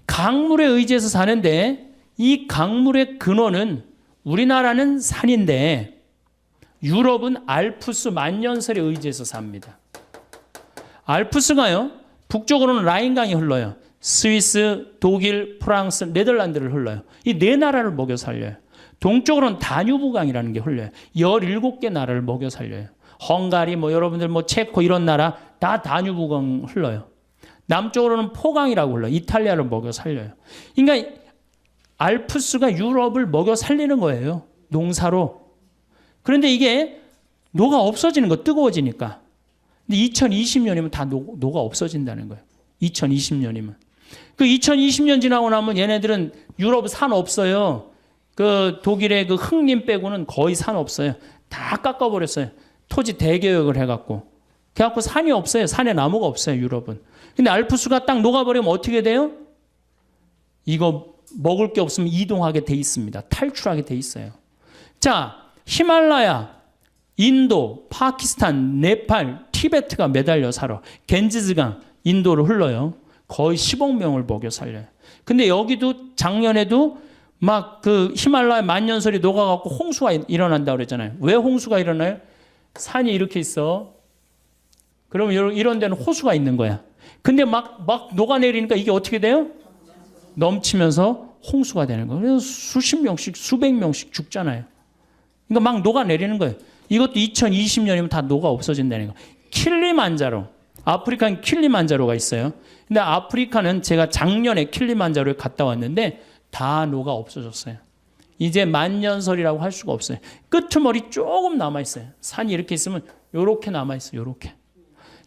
강물에 의지해서 사는데 이 강물의 근원은 우리나라는 산인데 유럽은 알프스 만년설에 의지해서 삽니다. 알프스가요. 북쪽으로는 라인강이 흘러요. 스위스, 독일, 프랑스, 네덜란드를 흘러요. 이 네 나라를 먹여 살려요. 동쪽으로는 다뉴브강이라는 게 흘러요. 17개 나라를 먹여 살려요. 헝가리, 뭐 여러분들 뭐 체코 이런 나라 다 다뉴브강 흘러요. 남쪽으로는 포강이라고 흘러요. 이탈리아를 먹여 살려요. 그러니까 알프스가 유럽을 먹여 살리는 거예요. 농사로. 그런데 이게 노가 없어지는 거, 뜨거워지니까. 근데 2020년이면 다 노가 없어진다는 거예요. 2020년이면. 그 2020년 지나고 나면 얘네들은 유럽 산 없어요. 그 독일의 그 흑림 빼고는 거의 산 없어요. 다 깎아버렸어요. 토지 대개혁을 해갖고. 그래갖고 산이 없어요. 산에 나무가 없어요. 유럽은. 근데 알프스가 딱 녹아버리면 어떻게 돼요? 이거 먹을 게 없으면 이동하게 돼 있습니다. 탈출하게 돼 있어요. 자, 히말라야, 인도, 파키스탄, 네팔, 티베트가 매달려 살아. 겐지스강, 인도를 흘러요. 거의 10억 명을 먹여 살려요. 근데 여기도 작년에도 막 그 히말라야 만년설이 녹아갖고 홍수가 일어난다고 그랬잖아요. 왜 홍수가 일어나요? 산이 이렇게 있어. 그러면 이런 데는 호수가 있는 거야. 근데 막 녹아내리니까 이게 어떻게 돼요? 넘치면서 홍수가 되는 거예요. 그래서 수십 명씩, 수백 명씩 죽잖아요. 그러니까 막 녹아내리는 거예요. 이것도 2020년이면 다 녹아 없어진다는 거예요. 킬리만자로. 아프리카는 킬리만자로가 있어요. 근데 아프리카는 제가 작년에 킬리만자로에 갔다 왔는데 다 녹아 없어졌어요. 이제 만년설이라고 할 수가 없어요. 끄트머리 조금 남아있어요. 산이 이렇게 있으면 요렇게 남아있어요. 요렇게.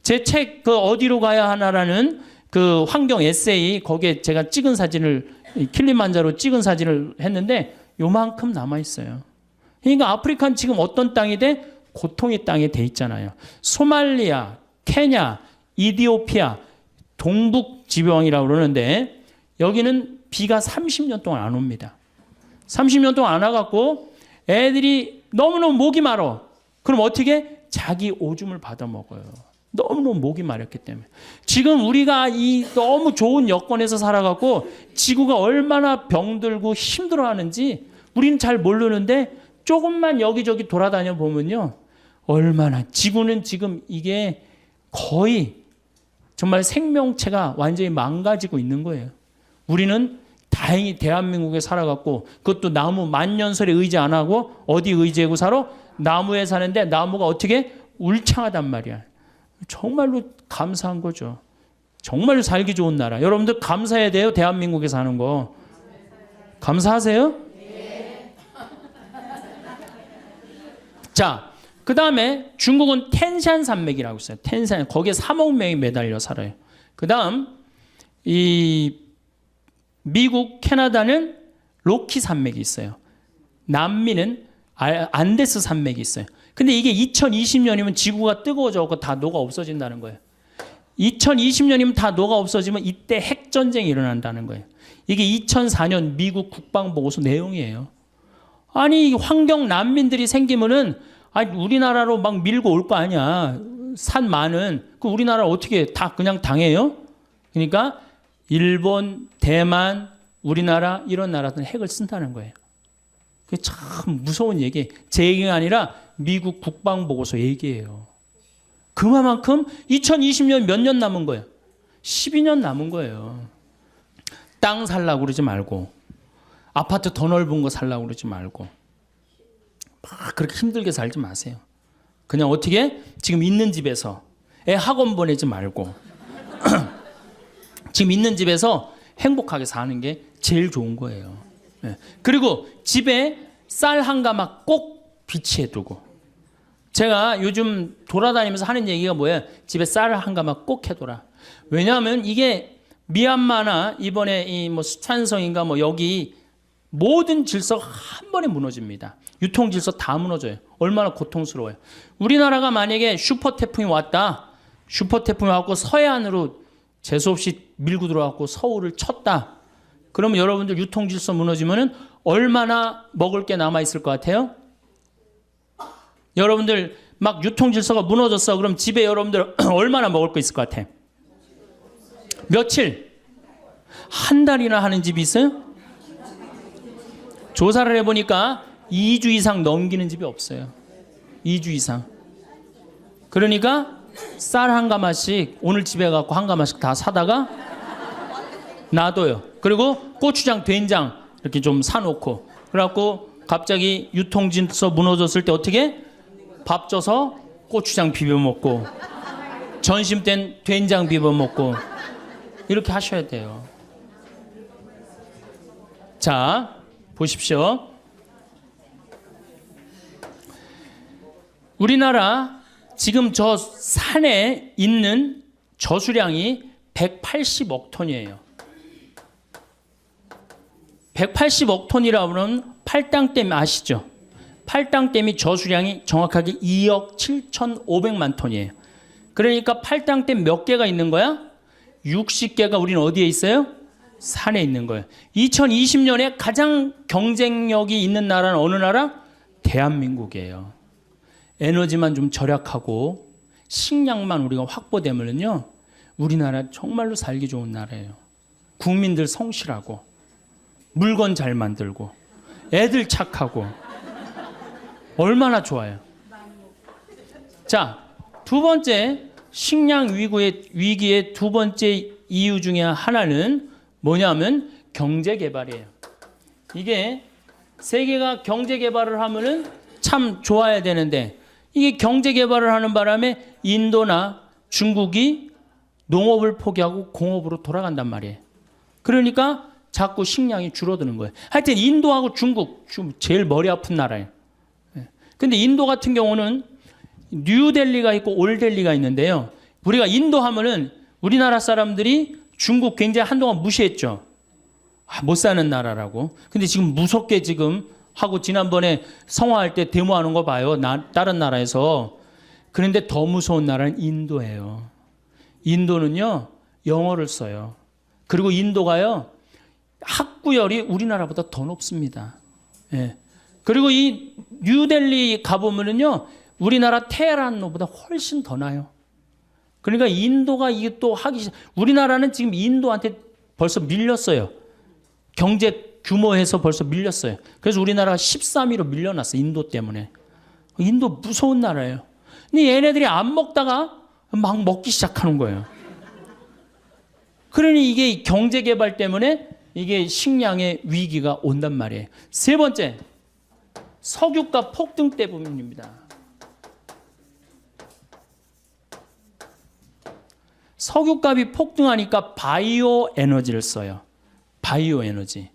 제 책 그 어디로 가야 하나라는 그 환경 에세이 거기에 제가 찍은 사진을 킬리만자로 찍은 사진을 했는데 요만큼 남아있어요. 그러니까 아프리카는 지금 어떤 땅이 돼? 고통의 땅이 돼 있잖아요. 소말리아, 케냐, 이디오피아, 동북 지방이라고 그러는데 여기는 비가 30년 동안 안 옵니다. 30년 동안 안 와갖고 애들이 너무너무 목이 마르. 그럼 어떻게? 자기 오줌을 받아 먹어요. 너무너무 목이 마렸기 때문에. 지금 우리가 이 너무 좋은 여건에서 살아갖고 지구가 얼마나 병들고 힘들어하는지 우리는 잘 모르는데 조금만 여기저기 돌아다녀 보면요. 얼마나 지구는 지금 이게 거의 정말 생명체가 완전히 망가지고 있는 거예요. 우리는 다행히 대한민국에 살아갖고 그것도 나무 만년설에 의지 안 하고 어디 의지하고 살아? 나무에 사는데 나무가 어떻게? 울창하단 말이야. 정말로 감사한 거죠. 정말로 살기 좋은 나라. 여러분들 감사해야 돼요. 대한민국에 사는 거. 감사하세요? 네. 자, 그 다음에 중국은 텐산 산맥이라고 있어요. 텐산. 거기에 3억 명이 매달려 살아요. 그 다음 이 미국, 캐나다는 로키 산맥이 있어요. 남미는 안데스 산맥이 있어요. 근데 이게 2020년이면 지구가 뜨거워져서 다 녹아 없어진다는 거예요. 2020년이면 다 녹아 없어지면 이때 핵전쟁이 일어난다는 거예요. 이게 2004년 미국 국방보고서 내용이에요. 아니 환경 난민들이 생기면은 아니 우리나라로 막 밀고 올 거 아니야. 산 많은 그 우리나라 어떻게 다 그냥 당해요? 그러니까 일본, 대만, 우리나라 이런 나라들은 핵을 쓴다는 거예요. 그게 참 무서운 얘기. 제 얘기가 아니라 미국 국방보고서 얘기예요. 그만큼 2020년 몇 년 남은 거예요? 12년 남은 거예요. 땅 살라고 그러지 말고 아파트 더 넓은 거 살라고 그러지 말고 막 그렇게 힘들게 살지 마세요. 그냥 어떻게? 지금 있는 집에서 애 학원 보내지 말고 지금 있는 집에서 행복하게 사는 게 제일 좋은 거예요. 네. 그리고 집에 쌀 한 가마 꼭 비치해 두고. 제가 요즘 돌아다니면서 하는 얘기가 뭐예요? 집에 쌀 한 가마 꼭 해둬라. 왜냐하면 이게 미얀마나 이번에 이 뭐 수촨성인가 뭐 여기 모든 질서가 한 번에 무너집니다. 유통 질서 다 무너져요. 얼마나 고통스러워요. 우리나라가 만약에 슈퍼 태풍이 왔다. 슈퍼 태풍이 왔고 서해안으로 재수없이 밀고 들어왔고 서울을 쳤다. 그러면 여러분들 유통 질서 무너지면은 얼마나 먹을 게 남아 있을 것 같아요? 여러분들 막 유통 질서가 무너졌어. 그럼 집에 여러분들 얼마나 먹을 거 있을 것 같아? 며칠? 한 달이나 하는 집이 있어요? 조사를 해보니까 2주 이상 넘기는 집이 없어요. 2주 이상. 그러니까 쌀 한 가마씩 오늘 집에 갖고 한 가마씩 다 사다가 놔둬요. 그리고 고추장, 된장 이렇게 좀 사놓고 그래갖고 갑자기 유통질서 무너졌을 때 어떻게? 밥 줘서 고추장 비벼 먹고 점심 땐 된장 비벼 먹고 이렇게 하셔야 돼요. 자, 보십시오. 우리나라 지금 저 산에 있는 저수량이 180억 톤이에요. 180억 톤이라면 팔당댐 아시죠? 팔당댐이 저수량이 정확하게 2억 7,500만 톤이에요. 그러니까 팔당댐 몇 개가 있는 거야? 60개가 우리는 어디에 있어요? 산에 있는 거예요. 2020년에 가장 경쟁력이 있는 나라는 어느 나라? 대한민국이에요. 에너지만 좀 절약하고 식량만 우리가 확보되면요, 우리나라 정말로 살기 좋은 나라예요. 국민들 성실하고 물건 잘 만들고 애들 착하고 얼마나 좋아요. 자, 두 번째 식량 위기의 두 번째 이유 중에 하나는 뭐냐면 경제 개발이에요. 이게 세계가 경제 개발을 하면은 참 좋아야 되는데 이게 경제 개발을 하는 바람에 인도나 중국이 농업을 포기하고 공업으로 돌아간단 말이에요. 그러니까 자꾸 식량이 줄어드는 거예요. 하여튼 인도하고 중국 제일 머리 아픈 나라예요. 근데 인도 같은 경우는 뉴델리가 있고 올델리가 있는데요. 우리가 인도 하면은 우리나라 사람들이 중국 굉장히 한동안 무시했죠. 못 사는 나라라고. 근데 지금 무섭게 지금 하고 지난번에 성화할 때 데모하는 거 봐요. 다른 나라에서. 그런데 더 무서운 나라는 인도예요. 인도는요, 영어를 써요. 그리고 인도가요, 학구열이 우리나라보다 더 높습니다. 예. 그리고 이 뉴델리 가보면은요, 우리나라 테헤란로보다 훨씬 더 나요. 그러니까 인도가 이게 또 우리나라는 지금 인도한테 벌써 밀렸어요. 경제 규모에서 벌써 밀렸어요. 그래서 우리나라가 13위로 밀려났어요. 인도 때문에. 인도 무서운 나라예요. 근데 얘네들이 안 먹다가 막 먹기 시작하는 거예요. 그러니 이게 경제 개발 때문에 이게 식량의 위기가 온단 말이에요. 세 번째, 석유가 폭등 때문입니다. 석유값이 폭등하니까 바이오 에너지를 써요. 바이오 에너지.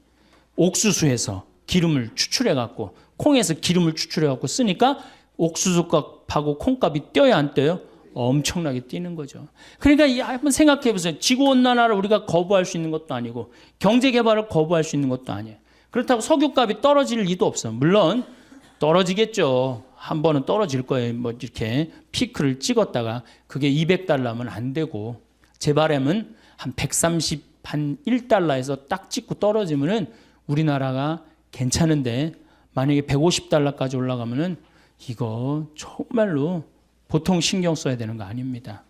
옥수수에서 기름을 추출해 갖고 콩에서 기름을 추출해 갖고 쓰니까 옥수수값하고 콩값이 뛰어야 안 뛰어요? 엄청나게 뛰는 거죠. 그러니까 한번 생각해 보세요. 지구온난화를 우리가 거부할 수 있는 것도 아니고 경제 개발을 거부할 수 있는 것도 아니에요. 그렇다고 석유값이 떨어질 리도 없어요. 물론 떨어지겠죠. 한 번은 떨어질 거예요. 뭐 이렇게 피크를 찍었다가 그게 200달러면 안 되고 제 바람은 한 131달러에서 딱 찍고 떨어지면은 우리나라가 괜찮은데 만약에 150달러까지 올라가면은 이거 정말로 보통 신경 써야 되는 거 아닙니다.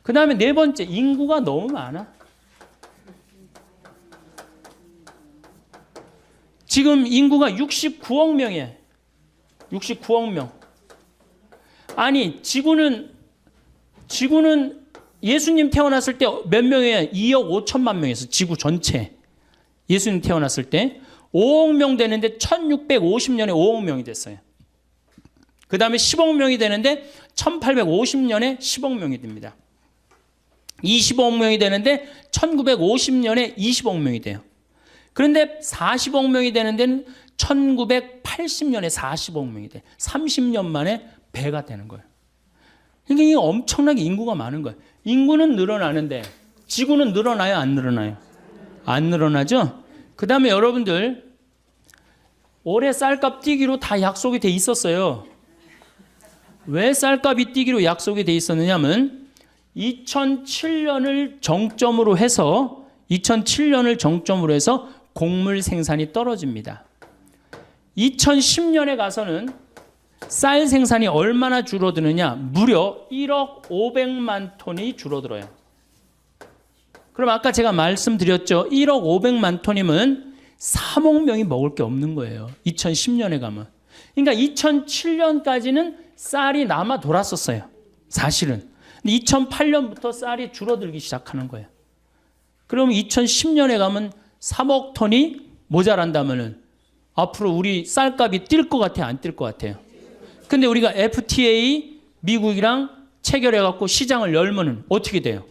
그 다음에 네 번째, 인구가 너무 많아. 지금 인구가 69억 명이에요. 69억 명. 아니, 지구는 예수님 태어났을 때 몇 명이에요? 2억 5천만 명이었어요. 지구 전체. 예수님 태어났을 때 5억 명 되는데 1650년에 5억 명이 됐어요. 그 다음에 10억 명이 되는데 1850년에 10억 명이 됩니다. 20억 명이 되는데 1950년에 20억 명이 돼요. 그런데 40억 명이 되는 데는 1980년에 40억 명이 돼. 30년 만에 배가 되는 거예요. 그러니까 이게 엄청나게 인구가 많은 거예요. 인구는 늘어나는데 지구는 늘어나요? 안 늘어나요? 안 늘어나죠? 그 다음에 여러분들 올해 쌀값 뛰기로 다 약속이 돼 있었어요. 왜 쌀값이 뛰기로 약속이 돼 있었느냐면 2007년을 정점으로 해서 곡물 생산이 떨어집니다. 2010년에 가서는 쌀 생산이 얼마나 줄어드느냐? 무려 1억 500만 톤이 줄어들어요. 그럼 아까 제가 말씀드렸죠. 1억 500만 톤이면 3억 명이 먹을 게 없는 거예요. 2010년에 가면. 그러니까 2007년까지는 쌀이 남아 돌았었어요. 사실은. 근데 2008년부터 쌀이 줄어들기 시작하는 거예요. 그럼 2010년에 가면 3억 톤이 모자란다면은 앞으로 우리 쌀값이 뛸 것 같아요? 안 뛸 것 같아요? 근데 우리가 FTA 미국이랑 체결해갖고 시장을 열면은 어떻게 돼요?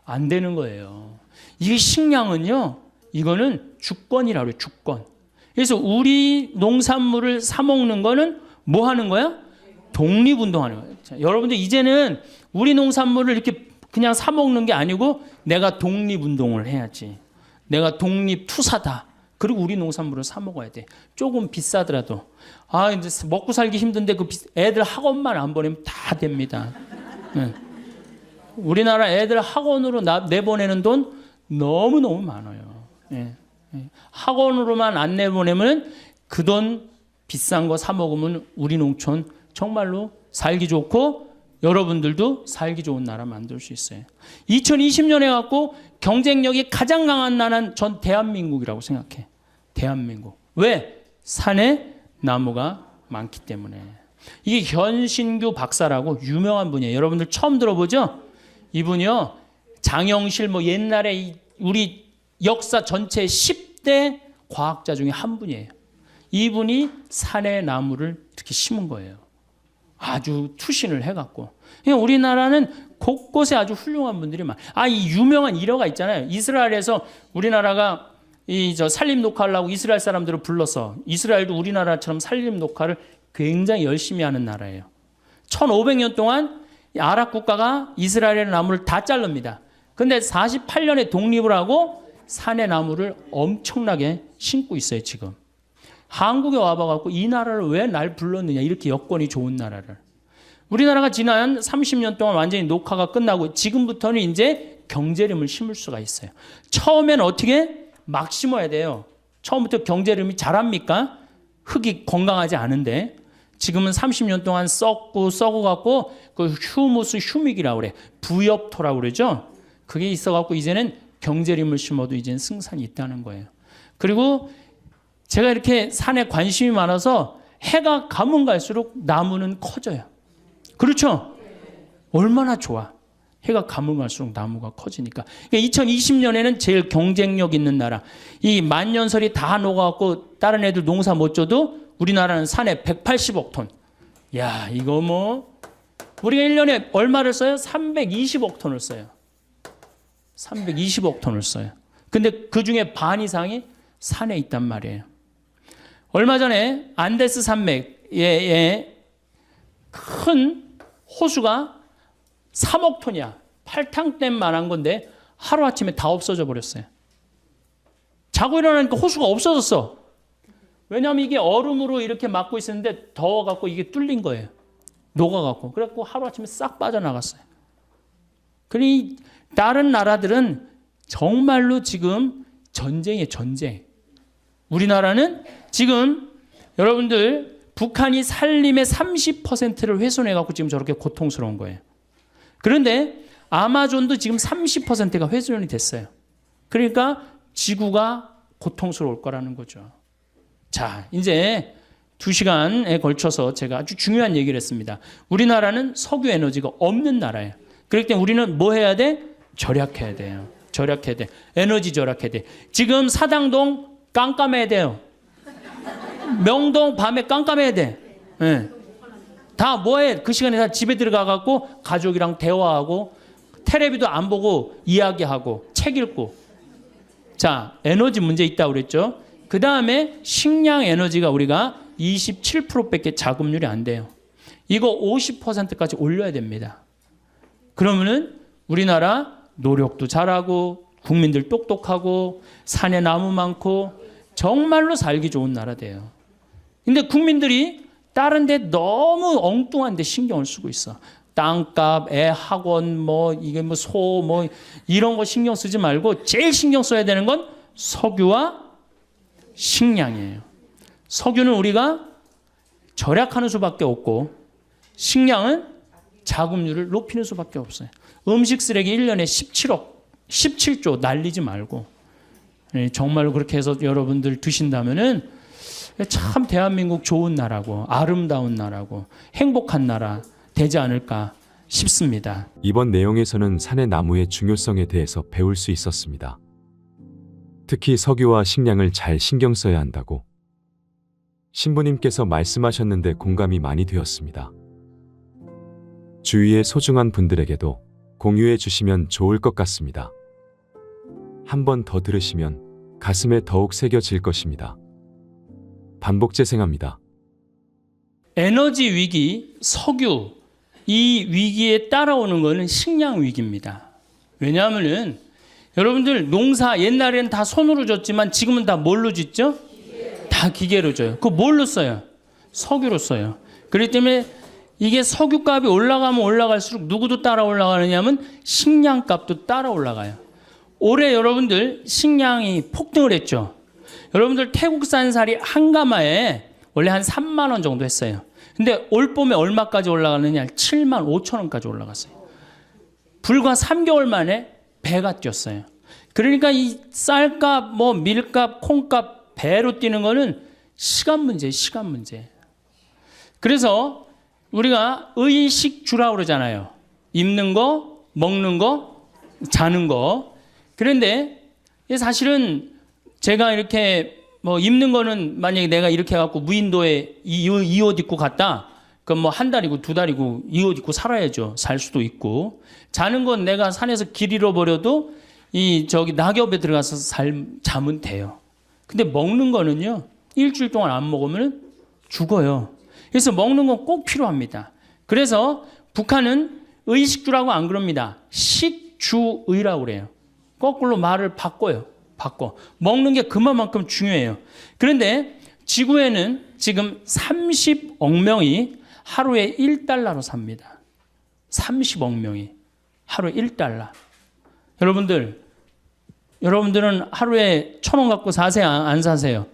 안 되는 거예요. 이 식량은요, 이거는 주권이라고 그래요, 주권. 그래서 우리 농산물을 사 먹는 거는 뭐 하는 거야? 독립운동하는 거예요. 자, 여러분들 이제는 우리 농산물을 이렇게 그냥 사 먹는 게 아니고 내가 독립운동을 해야지. 내가 독립투사다. 그리고 우리 농산물을 사 먹어야 돼. 조금 비싸더라도. 아, 이제 먹고 살기 힘든데 그 애들 학원만 안 보내면 다 됩니다. 네. 우리나라 애들 학원으로 내보내는 돈 너무너무 많아요. 네. 네. 학원으로만 안 내보내면 그 돈 비싼 거 사 먹으면 우리 농촌 정말로 살기 좋고 여러분들도 살기 좋은 나라 만들 수 있어요. 2020년에 갖고 경쟁력이 가장 강한 나라는 전 대한민국이라고 생각해. 대한민국. 왜? 산에 나무가 많기 때문에. 이게 현신규 박사라고 유명한 분이에요. 여러분들 처음 들어보죠? 이분이요. 장영실 뭐 옛날에 우리 역사 전체 10대 과학자 중에 한 분이에요. 이분이 산에 나무를 이렇게 심은 거예요. 아주 투신을 해갖고. 그냥 우리나라는 곳곳에 아주 훌륭한 분들이 많아요. 이 유명한 일화가 있잖아요. 이스라엘에서 우리나라가 산림 녹화하려고 이스라엘 사람들을 불러서 이스라엘도 우리나라처럼 산림 녹화를 굉장히 열심히 하는 나라예요. 1500년 동안 아랍 국가가 이스라엘의 나무를 다 자릅니다. 근데 48년에 독립을 하고 산의 나무를 엄청나게 심고 있어요, 지금. 한국에 와봐갖고 이 나라를 왜 날 불렀느냐, 이렇게 여건이 좋은 나라를. 우리나라가 지난 30년 동안 완전히 녹화가 끝나고 지금부터는 이제 경제림을 심을 수가 있어요. 처음엔 어떻게? 막 심어야 돼요. 처음부터 경제림이 자랍니까? 흙이 건강하지 않은데. 지금은 30년 동안 썩어갖고 그 휴무스 휴믹이라고 그래. 부엽토라고 그러죠. 그게 있어갖고 이제는 경제림을 심어도 이제는 승산이 있다는 거예요. 그리고 제가 이렇게 산에 관심이 많아서 해가 가면 갈수록 나무는 커져요. 그렇죠? 얼마나 좋아. 해가 가면 갈수록 나무가 커지니까. 그러니까 2020년에는 제일 경쟁력 있는 나라. 이 만년설이 다 녹아갖고 다른 애들 농사 못 져도 우리나라는 산에 180억 톤. 야, 이거 뭐 우리가 1년에 얼마를 써요? 320억 톤을 써요. 320억 톤을 써요. 근데 그중에 반 이상이 산에 있단 말이에요. 얼마 전에 안데스 산맥에 큰 호수가 3억 톤이야. 팔탕댐만한 건데 하루아침에 다 없어져 버렸어요. 자고 일어나니까 호수가 없어졌어. 왜냐하면 이게 얼음으로 이렇게 막고 있었는데 더워갖고 이게 뚫린 거예요. 녹아갖고. 그래갖고 하루아침에 싹 빠져나갔어요. 그러니 다른 나라들은 정말로 지금 전쟁이에요, 전쟁. 우리나라는 지금 여러분들 북한이 산림의 30%를 훼손해갖고 지금 저렇게 고통스러운 거예요. 그런데 아마존도 지금 30%가 훼손이 됐어요. 그러니까 지구가 고통스러울 거라는 거죠. 자, 이제 2시간에 걸쳐서 제가 아주 중요한 얘기를 했습니다. 우리나라는 석유 에너지가 없는 나라예요. 그렇기 때문에 우리는 뭐 해야 돼? 절약해야 돼요. 절약해야 돼. 에너지 절약해야 돼. 지금 사당동 깜깜해야 돼요. 명동 밤에 깜깜해야 돼. 네. 다 뭐해? 그 시간에 다 집에 들어가갖고 가족이랑 대화하고 텔레비도 안 보고 이야기하고 책 읽고. 자, 에너지 문제 있다고 그랬죠. 그 다음에 식량 에너지가 우리가 27%밖에 자급률이 안 돼요. 이거 50%까지 올려야 됩니다. 그러면은 우리나라 노력도 잘하고 국민들 똑똑하고 산에 나무 많고 정말로 살기 좋은 나라 돼요. 근데 국민들이 다른 데 너무 엉뚱한 데 신경을 쓰고 있어. 땅값, 애 학원, 이게 소, 이런 거 신경 쓰지 말고 제일 신경 써야 되는 건 석유와 식량이에요. 석유는 우리가 절약하는 수밖에 없고 식량은 자급률을 높이는 수밖에 없어요. 음식 쓰레기 1년에 17조 날리지 말고 정말로 그렇게 해서 여러분들 드신다면은 참 대한민국 좋은 나라고 아름다운 나라고 행복한 나라 되지 않을까 싶습니다. 이번 내용에서는 산의 나무의 중요성에 대해서 배울 수 있었습니다. 특히 석유와 식량을 잘 신경 써야 한다고 신부님께서 말씀하셨는데 공감이 많이 되었습니다. 주위의 소중한 분들에게도 공유해 주시면 좋을 것 같습니다. 한 번 더 들으시면 가슴에 더욱 새겨질 것입니다. 반복 재생합니다. 에너지 위기, 석유, 이 위기에 따라오는 것은 식량 위기입니다. 왜냐하면은 여러분들 농사 옛날에는 다 손으로 졌지만 지금은 다 뭘로 짓죠? 다 기계로 져요. 그거 뭘로 써요? 석유로 써요. 그렇기 때문에 이게 석유값이 올라가면 올라갈수록 누구도 따라 올라가느냐면 식량값도 따라 올라가요. 올해 여러분들 식량이 폭등을 했죠. 여러분들 태국산 쌀이 한 가마에 원래 한 3만 원 정도 했어요. 근데 올 봄에 얼마까지 올라가느냐? 7만 5천 원까지 올라갔어요. 불과 3개월 만에 배가 뛰었어요. 그러니까 이 쌀값, 뭐 밀값, 콩값 배로 뛰는 거는 시간 문제예요. 시간 문제. 그래서 우리가 의식주라고 그러잖아요. 입는 거, 먹는 거, 자는 거. 그런데 사실은 제가 이렇게 뭐 입는 거는 만약에 내가 이렇게 해갖고 무인도에 이 옷 입고 갔다. 그럼 뭐 한 달이고 두 달이고 이 옷 입고 살아야죠. 살 수도 있고. 자는 건 내가 산에서 길 잃어버려도 이 저기 낙엽에 들어가서 자면 돼요. 근데 먹는 거는요. 일주일 동안 안 먹으면 죽어요. 그래서 먹는 건 꼭 필요합니다. 그래서 북한은 의식주라고 안 그럽니다. 식주의라고 그래요. 거꾸로 말을 바꿔요. 바꿔. 먹는 게 그만큼 중요해요. 그런데 지구에는 지금 30억 명이 하루에 1달러로 삽니다. 30억 명이 하루에 1달러. 여러분들은 하루에 1,000원 갖고 사세요? 안 사세요?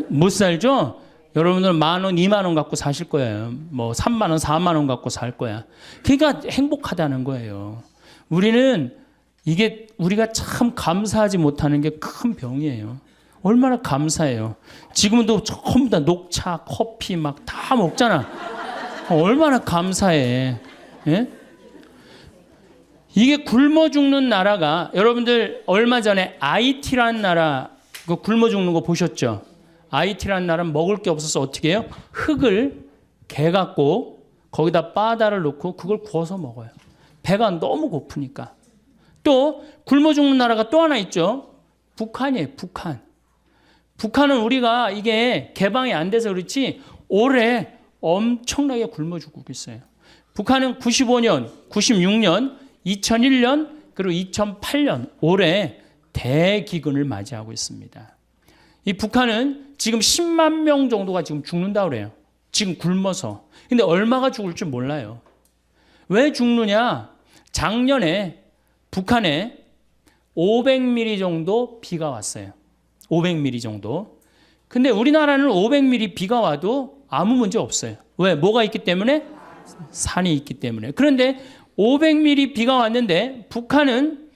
못 살죠? 여러분들은 10,000원, 20,000원 갖고 사실 거예요. 뭐 30,000원, 40,000원 갖고 살 거야. 그러니까 행복하다는 거예요. 우리가 참 감사하지 못하는 게 큰 병이에요. 얼마나 감사해요. 지금도 전부 다 녹차, 커피 막 다 먹잖아. 얼마나 감사해. 예? 이게 굶어 죽는 나라가 여러분들 얼마 전에 IT라는 나라 그 굶어 죽는 거 보셨죠? IT라는 나라는 먹을 게 없어서 어떻게 해요? 흙을 개 갖고 거기다 바다를 넣고 그걸 구워서 먹어요. 배가 너무 고프니까. 또 굶어 죽는 나라가 또 하나 있죠. 북한이에요. 북한. 북한은 우리가 이게 개방이 안 돼서 그렇지 올해 엄청나게 굶어 죽고 있어요. 북한은 95년, 96년, 2001년 그리고 2008년 올해 대기근을 맞이하고 있습니다. 이 북한은 지금 10만 명 정도가 지금 죽는다고 그래요. 지금 굶어서. 근데 얼마가 죽을 줄 몰라요. 왜 죽느냐? 작년에 북한에 500mm 정도 비가 왔어요. 500mm 정도. 근데 우리나라는 500mm 비가 와도 아무 문제 없어요. 왜? 뭐가 있기 때문에? 산이 있기 때문에. 그런데 500mm 비가 왔는데 북한은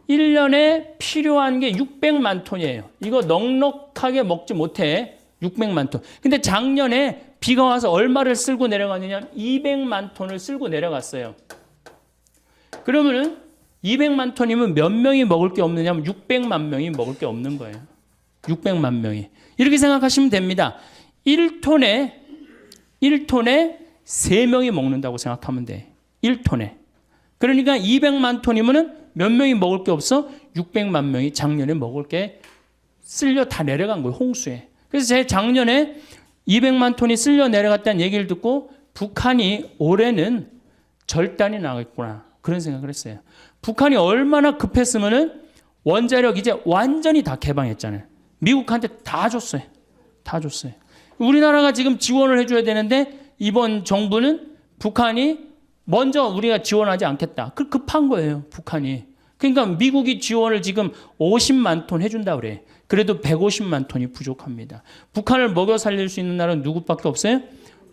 1년에 필요한 게 600만 톤이에요. 이거 넉넉하게 먹지 못해. 600만 톤. 근데 작년에 비가 와서 얼마를 쓸고 내려갔느냐? 200만 톤을 쓸고 내려갔어요. 그러면은 200만 톤이면 몇 명이 먹을 게 없느냐면 600만 명이 먹을 게 없는 거예요. 600만 명이. 이렇게 생각하시면 됩니다. 1톤에 3명이 먹는다고 생각하면 돼. 1톤에. 그러니까 200만 톤이면은 몇 명이 먹을 게 없어? 600만 명이 작년에 먹을 게 쓸려 다 내려간 거예요. 홍수에. 그래서 제 작년에 200만 톤이 쓸려 내려갔다는 얘기를 듣고 북한이 올해는 절단이 나겠구나. 그런 생각을 했어요. 북한이 얼마나 급했으면은 원자력 이제 완전히 다 개방했잖아요. 미국한테 다 줬어요. 다 줬어요. 우리나라가 지금 지원을 해줘야 되는데 이번 정부는 북한이 먼저 우리가 지원하지 않겠다. 그 급한 거예요. 북한이. 그러니까 미국이 지원을 지금 50만 톤 해준다 그래. 그래도 150만 톤이 부족합니다. 북한을 먹여 살릴 수 있는 나라는 누구밖에 없어요?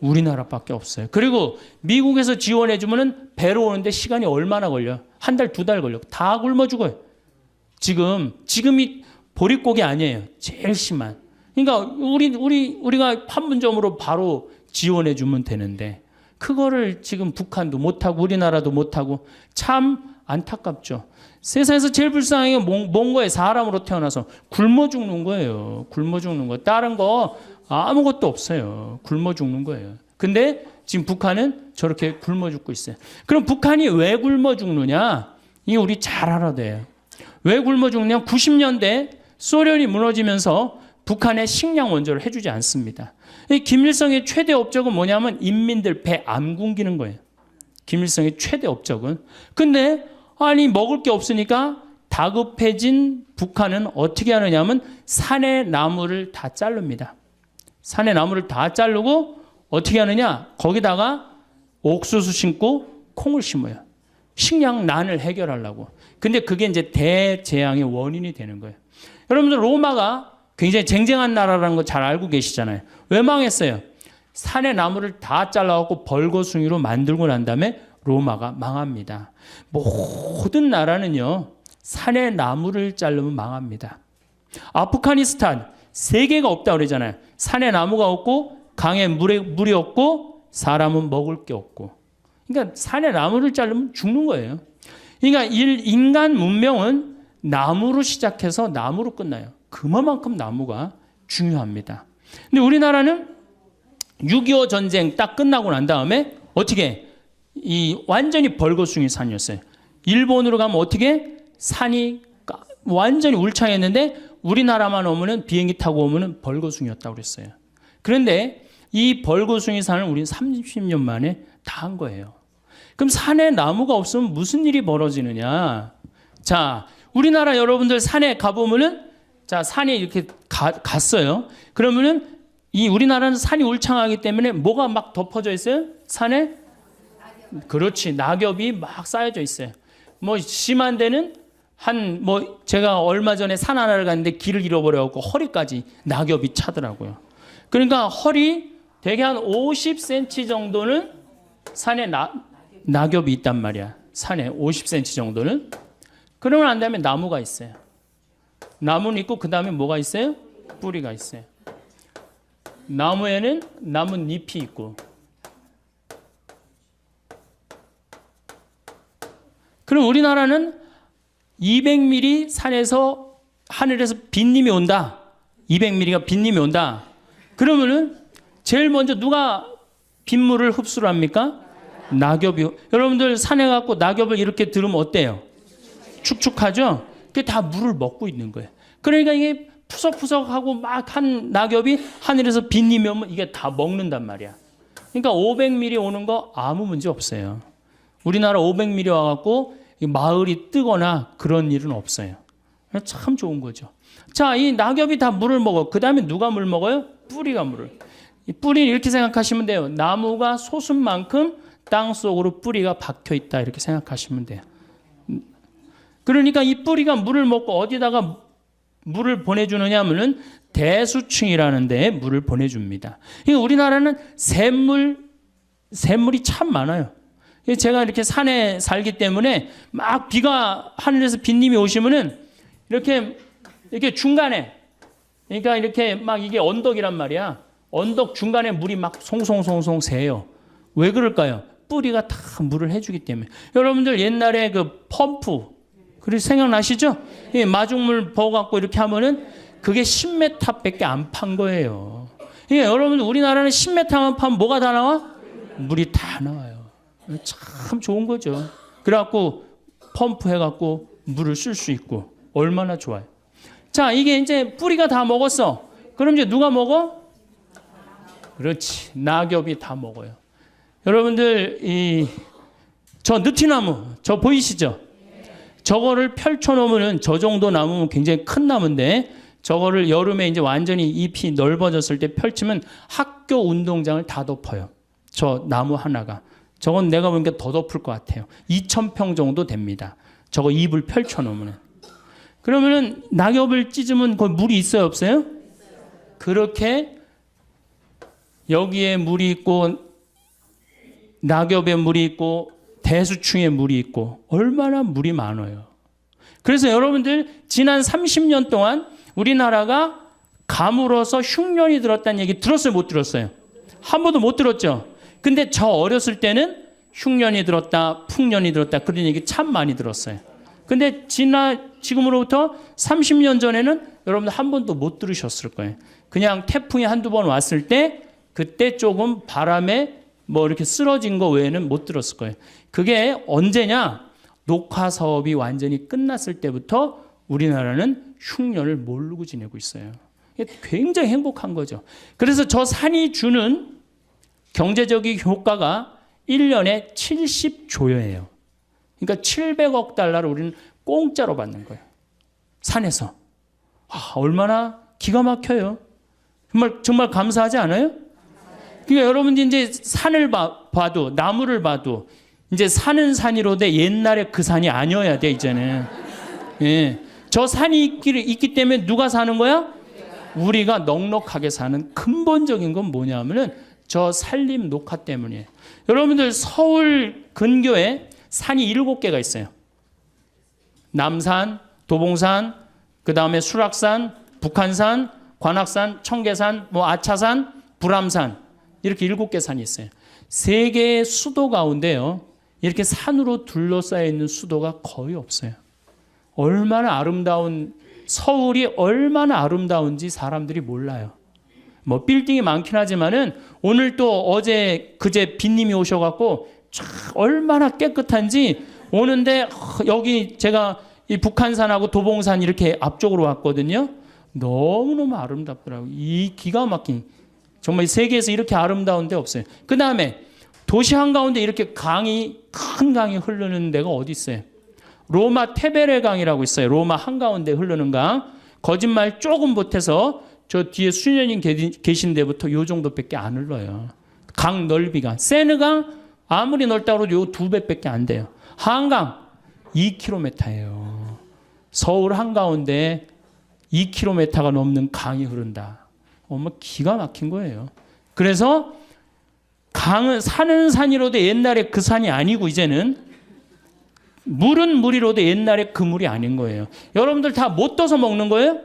우리나라밖에 없어요. 그리고 미국에서 지원해주면은 배로 오는데 시간이 얼마나 걸려? 한 달, 두 달 걸려. 다 굶어 죽어요. 지금이 보릿고개 아니에요. 제일 심한. 그러니까 우리가 판문점으로 바로 지원해주면 되는데 그거를 지금 북한도 못하고 우리나라도 못하고 참 안타깝죠. 세상에서 제일 불쌍한 게 뭔 거예요? 사람으로 태어나서 굶어 죽는 거예요. 굶어 죽는 거. 다른 거 아무것도 없어요. 굶어 죽는 거예요. 근데 지금 북한은 저렇게 굶어 죽고 있어요. 그럼 북한이 왜 굶어 죽느냐? 이게 우리 잘 알아야 돼요. 왜 굶어 죽느냐? 90년대 소련이 무너지면서 북한에 식량 원조를 해주지 않습니다. 이 김일성의 최대 업적은 뭐냐면 인민들 배 안 굶기는 거예요. 김일성의 최대 업적은. 근데 아니 먹을 게 없으니까 다급해진 북한은 어떻게 하느냐면 산의 나무를 다 자릅니다. 산의 나무를 다 자르고 어떻게 하느냐? 거기다가 옥수수 심고 콩을 심어요. 식량난을 해결하려고. 근데 그게 이제 대재앙의 원인이 되는 거예요. 여러분들 로마가 굉장히 쟁쟁한 나라라는 거 잘 알고 계시잖아요. 왜 망했어요? 산의 나무를 다 잘라갖고 벌거숭이로 만들고 난 다음에 로마가 망합니다. 모든 나라는요, 산의 나무를 자르면 망합니다. 아프가니스탄, 세계가 없다 그러잖아요. 산에 나무가 없고, 강에 물이 없고, 사람은 먹을 게 없고. 그러니까 산에 나무를 자르면 죽는 거예요. 그러니까 인간 문명은 나무로 시작해서 나무로 끝나요. 그만큼 나무가 중요합니다. 근데 우리나라는 6.25 전쟁 딱 끝나고 난 다음에 어떻게 완전히 벌거숭이 산이었어요. 일본으로 가면 어떻게 산이 완전히 울창했는데 우리나라만 오면은 비행기 타고 오면은 벌거숭이였다고 그랬어요. 그런데 이 벌거숭이 산을 우리는 30년 만에 다 한 거예요. 그럼 산에 나무가 없으면 무슨 일이 벌어지느냐? 자, 우리나라 여러분들 산에 가보면은 자, 산에 이렇게 갔어요. 그러면은 이 우리나라는 산이 울창하기 때문에 뭐가 막 덮어져 있어요? 산에? 그렇지. 낙엽이 막 쌓여져 있어요. 뭐 심한 데는 제가 얼마 전에 산 하나를 갔는데 길을 잃어버려갖고 허리까지 낙엽이 차더라고요. 그러니까 허리 대개 한 50cm 정도는 산에 낙엽이 있단 말이야. 산에 50cm 정도는. 그러고 난 다음에 나무가 있어요. 나무는 있고 그 다음에 뭐가 있어요? 뿌리가 있어요. 나무에는 나뭇잎이 있고. 그럼 우리나라는 200mm 산에서 하늘에서 빗님이 온다. 200mm가 빗님이 온다. 그러면은 제일 먼저 누가 빗물을 흡수를 합니까? 낙엽이. 여러분들 산에 가고 낙엽을 이렇게 들으면 어때요? 축축하죠? 그게 다 물을 먹고 있는 거예요. 그러니까 이게 푸석푸석하고 막 한 낙엽이 하늘에서 빗님이 오면 이게 다 먹는단 말이야. 그러니까 500mm 오는 거 아무 문제 없어요. 우리나라 500mm 와갖고 마을이 뜨거나 그런 일은 없어요. 참 좋은 거죠. 자, 이 낙엽이 다 물을 먹어. 그 다음에 누가 물 먹어요? 뿌리가 물을. 이 뿌리는 이렇게 생각하시면 돼요. 나무가 솟은 만큼 땅 속으로 뿌리가 박혀 있다. 이렇게 생각하시면 돼요. 그러니까 이 뿌리가 물을 먹고 어디다가 물을 보내주느냐 하면은 대수층이라는 데에 물을 보내줍니다. 그러니까 우리나라는 샘물이 참 많아요. 제가 이렇게 산에 살기 때문에 막 비가 하늘에서 빗님이 오시면은 이렇게 중간에 그러니까 이렇게 막 이게 언덕이란 말이야. 언덕 중간에 물이 막 송송송송 새요. 왜 그럴까요? 뿌리가 다 물을 해주기 때문에. 여러분들 옛날에 그 펌프 그리고 생각나시죠? 이 마중물 부어갖고 이렇게 하면은 그게 10m밖에 안 판 거예요. 그러니까 여러분들 우리나라는 10m만 파면 뭐가 다 나와? 물이 다 나와요. 참 좋은 거죠. 그래갖고 펌프 해갖고 물을 쓸 수 있고 얼마나 좋아요. 자, 이게 이제 뿌리가 다 먹었어. 그럼 이제 누가 먹어? 그렇지. 낙엽이 다 먹어요. 여러분들 저 느티나무 저 보이시죠? 저거를 펼쳐 놓으면 저 정도 나무는 굉장히 큰 나무인데 저거를 여름에 이제 완전히 잎이 넓어졌을 때 펼치면 학교 운동장을 다 덮어요. 저 나무 하나가. 저건 내가 보니까 더 덮을 것 같아요. 2,000평 정도 됩니다. 저거 잎을 펼쳐 놓으면. 그러면은 낙엽을 찢으면 거기 물이 있어요, 없어요? 그렇게 여기에 물이 있고 낙엽에 물이 있고 대수층에 물이 있고 얼마나 물이 많아요. 그래서 여러분들 지난 30년 동안 우리나라가 가물어서 흉년이 들었다는 얘기 들었어요, 못 들었어요? 한 번도 못 들었죠? 근데 저 어렸을 때는 흉년이 들었다, 풍년이 들었다 그런 얘기 참 많이 들었어요. 근데 지금으로부터 30년 전에는 여러분들 한 번도 못 들으셨을 거예요. 그냥 태풍이 한두 번 왔을 때 그때 조금 바람에 뭐 이렇게 쓰러진 거 외에는 못 들었을 거예요. 그게 언제냐? 녹화 사업이 완전히 끝났을 때부터 우리나라는 흉년을 모르고 지내고 있어요. 이게 굉장히 행복한 거죠. 그래서 저 산이 주는 경제적인 효과가 1년에 70조예요. 그러니까 700억 달러를 우리는 공짜로 받는 거예요. 산에서. 얼마나 기가 막혀요. 정말 감사하지 않아요? 그러니까 여러분들 이제 산을 봐도 나무를 봐도 이제 산은 산이로되 옛날에 그 산이 아니어야 돼 이제는. 예. 저 산이 있기 때문에 누가 사는 거야? 우리가 넉넉하게 사는 근본적인 건 뭐냐면은 저 산림 녹화 때문이에요. 여러분들 서울 근교에 산이 7개가 있어요. 남산, 도봉산, 그 다음에 수락산, 북한산, 관악산, 청계산, 아차산, 불암산 이렇게 7개 산이 있어요. 3개의 수도 가운데요. 이렇게 산으로 둘러싸여 있는 수도가 거의 없어요. 얼마나 아름다운 서울이 얼마나 아름다운지 사람들이 몰라요. 빌딩이 많긴 하지만은 오늘 또 어제 그제 빈님이 오셔갖고 얼마나 깨끗한지 오는데 여기 제가 이 북한산하고 도봉산 이렇게 앞쪽으로 왔거든요. 너무너무 아름답더라고요. 이 기가 막힌 정말 세계에서 이렇게 아름다운 데 없어요. 그 다음에 도시 한가운데 이렇게 큰 강이 흐르는 데가 어디 있어요? 로마 테베레 강이라고 있어요. 로마 한가운데 흐르는 강. 거짓말 조금 못해서 저 뒤에 수녀님 계신 데부터 요 정도밖에 안 흘러요. 강 넓이가. 세느강 아무리 넓다고 해도 요 2배밖에 안 돼요. 한강 2km예요. 서울 한가운데 2km가 넘는 강이 흐른다. 기가 막힌 거예요. 그래서 산은 산이로도 옛날에 그 산이 아니고 이제는 물은 물이로도 옛날에 그 물이 아닌 거예요. 여러분들 다 못 떠서 먹는 거예요?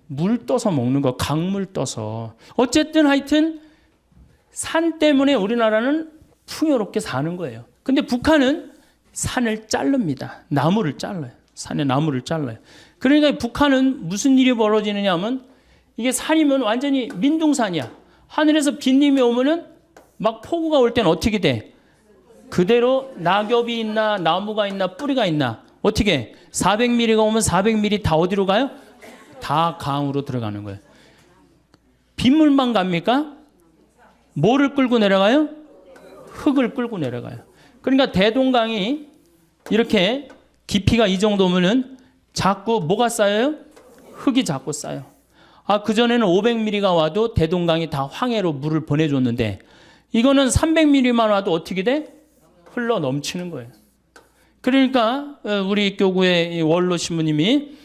물 떠서 먹는 거, 강물 떠서. 어쨌든 하여튼 산 때문에 우리나라는 풍요롭게 사는 거예요. 근데 북한은 산을 자릅니다. 나무를 잘라요. 산에 나무를 잘라요. 그러니까 북한은 무슨 일이 벌어지느냐 하면 이게 산이면 완전히 민둥산이야. 하늘에서 빈님이 오면은 막 폭우가 올 때는 어떻게 돼? 그대로 낙엽이 있나 나무가 있나 뿌리가 있나 어떻게 400mm가 오면 400mm 다 어디로 가요? 다 강으로 들어가는 거예요. 빗물만 갑니까? 뭐를 끌고 내려가요? 흙을 끌고 내려가요. 그러니까 대동강이 이렇게 깊이가 이 정도면은 자꾸 뭐가 쌓여요? 흙이 자꾸 쌓여. 그전에는 500mm가 와도 대동강이 다 황해로 물을 보내줬는데 이거는 300mm만 와도 어떻게 돼? 흘러 넘치는 거예요. 그러니까 우리 교구의 원로 신부님이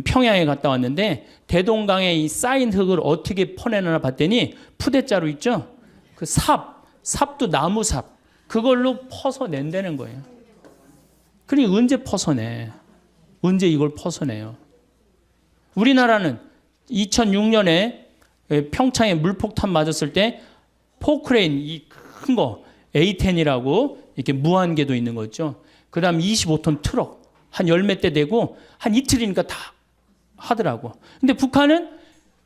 평양에 갔다 왔는데 대동강에 이 쌓인 흙을 어떻게 퍼내나 봤더니 푸대자루 있죠? 그 삽도 나무삽 그걸로 퍼서 낸다는 거예요. 그러니 언제 퍼서내? 언제 이걸 퍼서내요? 우리나라는 2006년에 평창에 물폭탄 맞았을 때 포크레인 이 큰 거 A10이라고 이렇게 무한궤도 있는 거죠. 그 다음 25톤 트럭 한 10몇 대 되고 한 이틀이니까 다 하더라고. 근데 북한은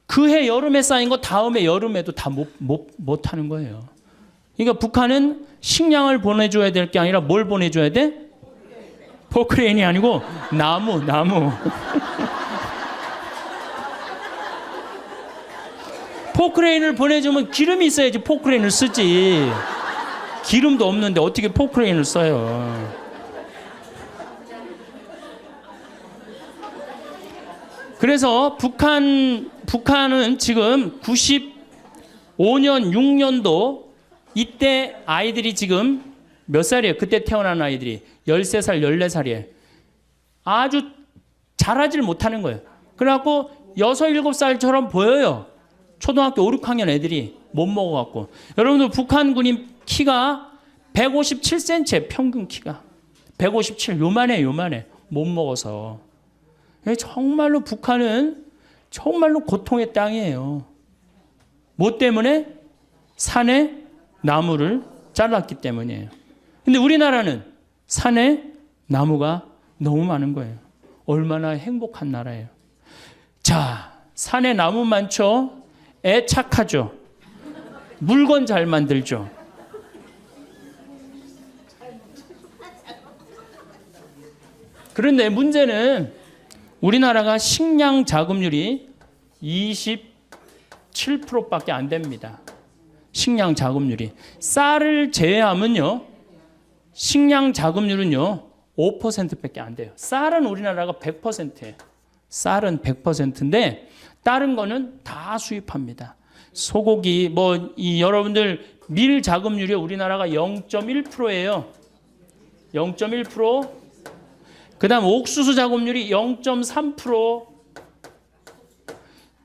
그해 여름에 쌓인 거 다음에 여름에도 다 못 하는 거예요. 그러니까 북한은 식량을 보내줘야 될 게 아니라 뭘 보내줘야 돼? 포크레인이 아니고 나무. 포크레인을 보내주면 기름이 있어야지 포크레인을 쓰지. 기름도 없는데 어떻게 포크레인을 써요? 그래서 북한은 지금 95년, 6년도 이때 아이들이 지금 몇 살이에요? 그때 태어난 아이들이 13살, 14살이에요. 아주 자라질 못하는 거예요. 그래갖고 6, 7살처럼 보여요. 초등학교 5, 6학년 애들이 못 먹어갖고. 여러분들 북한 군인 키가 157cm 평균 키가 157 요만해 못 먹어서. 정말로 북한은 정말로 고통의 땅이에요. 뭐 때문에? 산에 나무를 잘랐기 때문이에요. 근데 우리나라는 산에 나무가 너무 많은 거예요. 얼마나 행복한 나라예요. 자, 산에 나무 많죠? 애 착하죠? 물건 잘 만들죠? 그런데 문제는 우리나라가 식량 자급률이 27%밖에 안 됩니다. 식량 자급률이. 쌀을 제외하면요. 식량 자급률은요. 5%밖에 안 돼요. 쌀은 우리나라가 100%예요. 쌀은 100%인데 다른 거는 다 수입합니다. 소고기 여러분들 밀 자급률이 우리나라가 0.1%예요. 0.1%. 그다음 옥수수 자급률이 0.3%.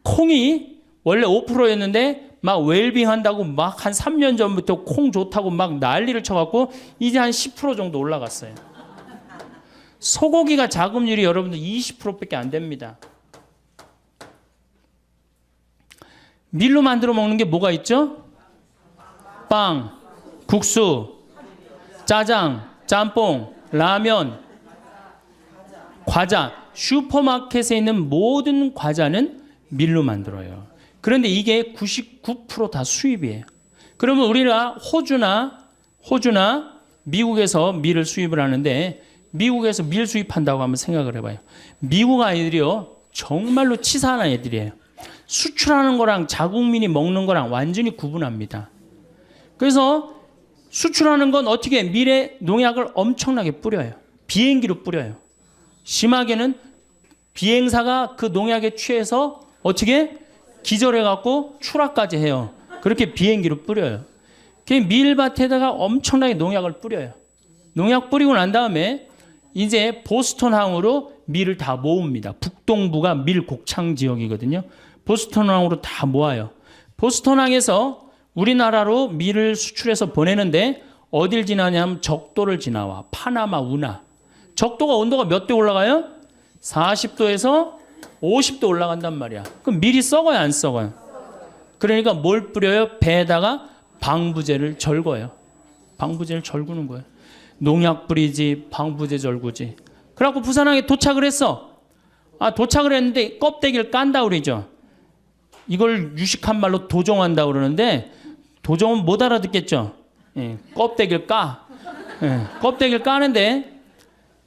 콩이 원래 5%였는데 막 웰빙 한다고 막 한 3년 전부터 콩 좋다고 막 난리를 쳐갖고 이제 한 10% 정도 올라갔어요. 소고기가 자급률이 여러분들 20%밖에 안 됩니다. 밀로 만들어 먹는 게 뭐가 있죠? 빵, 국수, 짜장, 짬뽕, 라면, 과자. 슈퍼마켓에 있는 모든 과자는 밀로 만들어요. 그런데 이게 99% 다 수입이에요. 그러면 우리가 호주나 미국에서 밀을 수입을 하는데 미국에서 밀 수입한다고 한번 생각을 해봐요. 미국 아이들이요. 정말로 치사한 애들이에요. 수출하는 거랑 자국민이 먹는 거랑 완전히 구분합니다. 그래서 수출하는 건 어떻게 밀에 농약을 엄청나게 뿌려요. 비행기로 뿌려요. 심하게는 비행사가 그 농약에 취해서 어떻게 기절해갖고 추락까지 해요. 그렇게 비행기로 뿌려요. 밀밭에다가 엄청나게 농약을 뿌려요. 농약 뿌리고 난 다음에 이제 보스턴항으로 밀을 다 모읍니다. 북동부가 밀 곡창 지역이거든요. 보스턴항으로 다 모아요. 보스턴항에서 우리나라로 밀을 수출해서 보내는데 어딜 지나냐면 적도를 지나와. 파나마, 운하. 적도가 온도가 몇 도 올라가요? 40도에서 50도 올라간단 말이야. 그럼 밀이 썩어요, 안 썩어요? 그러니까 뭘 뿌려요? 배에다가 방부제를 절거요. 방부제를 절구는 거예요. 농약 뿌리지, 방부제 절구지. 그래갖고 부산항에 도착을 했어. 도착을 했는데 껍데기를 깐다 그러죠. 이걸 유식한 말로 도종한다 그러는데 도종은 못 알아듣겠죠. 껍데기를 까. 껍데기를 까는데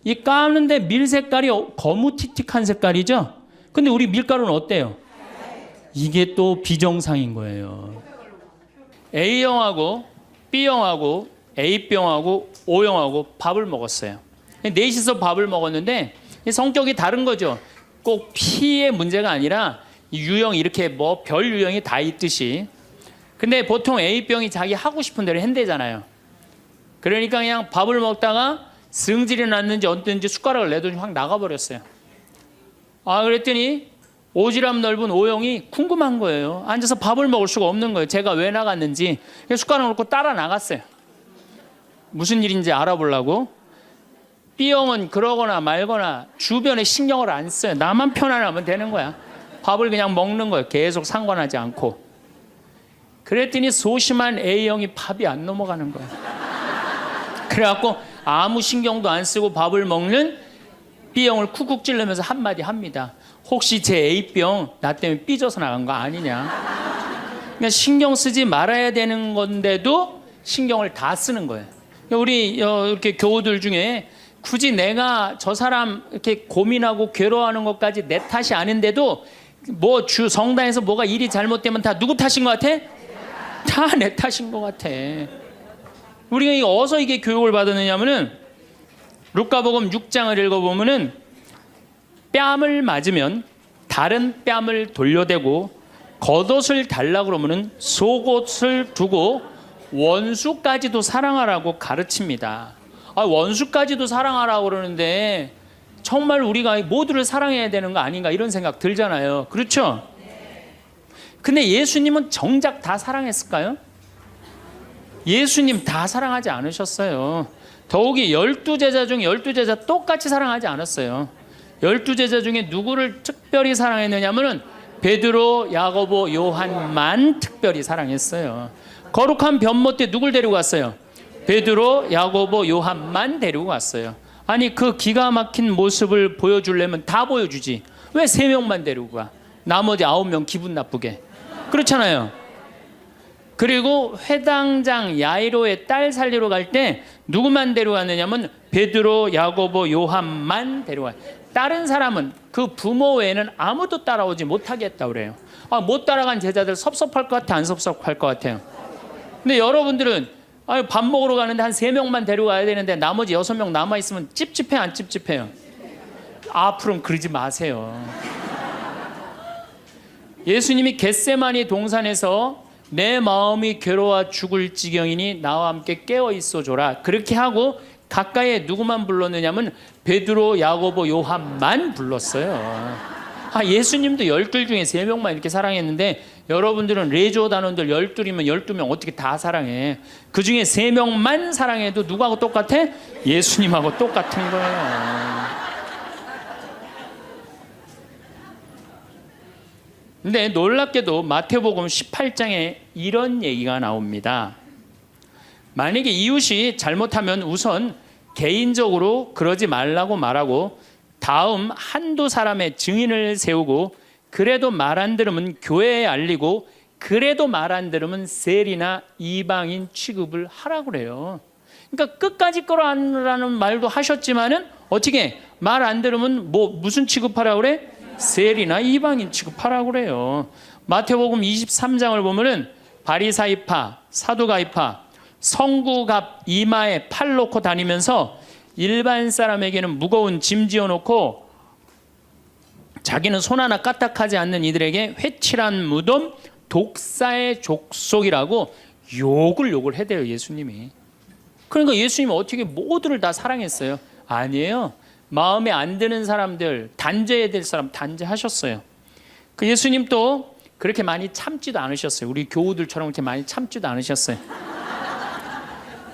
이 까는데 밀 색깔이 거무튀틱한 색깔이죠. 근데 우리 밀가루는 어때요? 이게 또 비정상인 거예요. A형하고 B형하고 A병하고 O형하고 밥을 먹었어요. 넷이서 밥을 먹었는데 성격이 다른 거죠. 꼭 P의 문제가 아니라 유형 이렇게 별 유형이 다 있듯이. 근데 보통 A병이 자기 하고 싶은 대로 한대잖아요. 그러니까 그냥 밥을 먹다가 승질이 났는지 어땠는지 숟가락을 내더니 확 나가버렸어요. 그랬더니 오지랖 넓은 O형이 궁금한 거예요. 앉아서 밥을 먹을 수가 없는 거예요. 제가 왜 나갔는지. 숟가락 놓고 따라 나갔어요. 무슨 일인지 알아보려고. B형은 그러거나 말거나 주변에 신경을 안 써요. 나만 편안하면 되는 거야. 밥을 그냥 먹는 거예요. 계속 상관하지 않고. 그랬더니 소심한 A형이 밥이 안 넘어가는 거예요. 그래갖고 아무 신경도 안 쓰고 밥을 먹는 B형을 쿡쿡 찌르면서 한마디 합니다. 혹시 제 A병 나 때문에 삐져서 나간 거 아니냐. 그러니까 신경 쓰지 말아야 되는 건데도 신경을 다 쓰는 거예요. 우리 이렇게 교우들 중에 굳이 내가 저 사람 이렇게 고민하고 괴로워하는 것까지 내 탓이 아닌데도 성당에서 뭐가 일이 잘못되면 다 누구 탓인 것 같아? 다 내 탓인 것 같아. 우리가 어디서 이게 교육을 받았느냐면은 루카복음 6장을 읽어보면은 뺨을 맞으면 다른 뺨을 돌려대고 겉옷을 달라 그러면은 속옷을 두고 원수까지도 사랑하라고 가르칩니다. 원수까지도 사랑하라고 그러는데 정말 우리가 모두를 사랑해야 되는 거 아닌가 이런 생각 들잖아요. 그렇죠? 근데 예수님은 정작 다 사랑했을까요? 예수님 다 사랑하지 않으셨어요. 더욱이 12제자 중에 12제자 똑같이 사랑하지 않았어요. 12제자 중에 누구를 특별히 사랑했느냐면은 베드로, 야고보, 요한만 특별히 사랑했어요. 거룩한 변모 때 누굴 데리고 갔어요? 베드로, 야고보, 요한만 데리고 갔어요. 아니 그 기가 막힌 모습을 보여주려면 다 보여주지. 왜 3명만 데리고 가? 나머지 9명 기분 나쁘게. 그렇잖아요. 그리고 회당장 야이로의 딸 살리러 갈 때 누구만 데려갔느냐면 베드로, 야고보, 요한만 데려가요. 다른 사람은 그 부모 외에는 아무도 따라오지 못하겠다 그래요. 못 따라간 제자들 섭섭할 것 같아, 안 섭섭할 것 같아요? 근데 여러분들은 밥 먹으러 가는데 한 3명만 데려가야 되는데 나머지 6명 남아있으면 찝찝해, 안 찝찝해요? 앞으로는 그러지 마세요. 예수님이 겟세마니 동산에서 내 마음이 괴로워 죽을 지경이니 나와 함께 깨어 있어 줘라, 그렇게 하고 가까이에 누구만 불렀느냐면 베드로, 야고보, 요한만 불렀어요. 예수님도 12 중에 3명만 이렇게 사랑했는데 여러분들은 레조 단원들 12이면 12명 어떻게 다 사랑해? 그 중에 3명만 사랑해도 누구하고 똑같아? 예수님하고 똑같은 거예요. 근데 놀랍게도 마태복음 18장에 이런 얘기가 나옵니다. 만약에 이웃이 잘못하면 우선 개인적으로 그러지 말라고 말하고 다음 한두 사람의 증인을 세우고 그래도 말 안 들으면 교회에 알리고 그래도 말 안 들으면 세리나 이방인 취급을 하라고 그래요. 그러니까 끝까지 끌어안으라는 말도 하셨지만은 어떻게 말 안 들으면 무슨 취급하라고 그래? 세리나 이방인 취급하라고 그래요. 마태복음 23장을 보면은 바리사이파, 사두가이파, 성구갑 이마에 팔 놓고 다니면서 일반 사람에게는 무거운 짐 지어놓고 자기는 손 하나 까딱하지 않는 이들에게 회칠한 무덤, 독사의 족속이라고 욕을 해대요, 예수님이. 그러니까 예수님은 어떻게 모두를 다 사랑했어요? 아니에요. 마음에 안 드는 사람들, 단죄해야 될 사람 단죄하셨어요. 그 예수님 또 그렇게 많이 참지도 않으셨어요. 우리 교우들처럼 그렇게 많이 참지도 않으셨어요.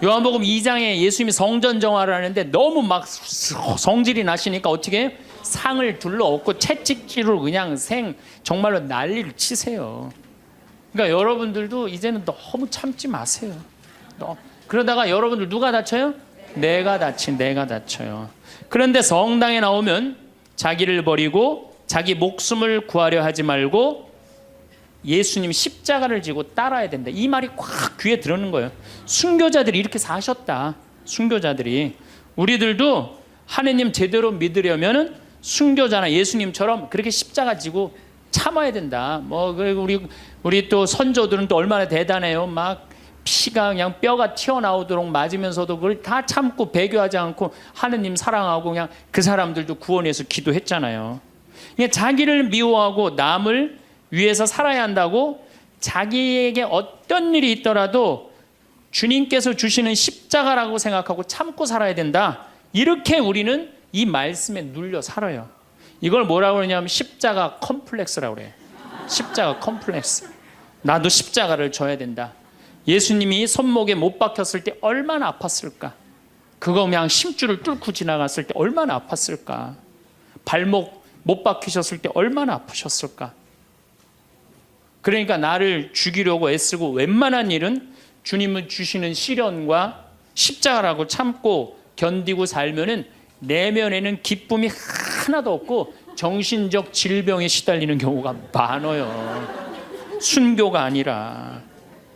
요한복음 2장에 예수님이 성전 정화를 하는데 너무 막 성질이 나시니까 어떻게 해요? 상을 둘러엎고 채찍질로 그냥 정말로 난리를 치세요. 그러니까 여러분들도 이제는 너무 참지 마세요. 그러다가 여러분들 누가 다쳐요? 내가 다쳐요. 그런데 성당에 나오면 자기를 버리고 자기 목숨을 구하려 하지 말고 예수님 십자가를 지고 따라야 된다. 이 말이 꽉 귀에 들어오는 거예요. 순교자들이 이렇게 사셨다. 순교자들이. 우리들도 하느님 제대로 믿으려면은 순교자나 예수님처럼 그렇게 십자가 지고 참아야 된다. 그리고 우리 또 선조들은 또 얼마나 대단해요. 막 피가 그냥 뼈가 튀어나오도록 맞으면서도 그걸 다 참고 배교하지 않고 하느님 사랑하고 그냥 그 사람들도 구원해서 기도했잖아요. 자기를 미워하고 남을 위해서 살아야 한다고 자기에게 어떤 일이 있더라도 주님께서 주시는 십자가라고 생각하고 참고 살아야 된다. 이렇게 우리는 이 말씀에 눌려 살아요. 이걸 뭐라고 그러냐면 십자가 컴플렉스라고 그래요. 십자가 컴플렉스. 나도 십자가를 져야 된다. 예수님이 손목에 못 박혔을 때 얼마나 아팠을까? 그거 그냥 심줄을 뚫고 지나갔을 때 얼마나 아팠을까? 발목 못 박히셨을 때 얼마나 아프셨을까? 그러니까 나를 죽이려고 애쓰고 웬만한 일은 주님은 주시는 시련과 십자가라고 참고 견디고 살면은 내면에는 기쁨이 하나도 없고 정신적 질병에 시달리는 경우가 많아요. 순교가 아니라.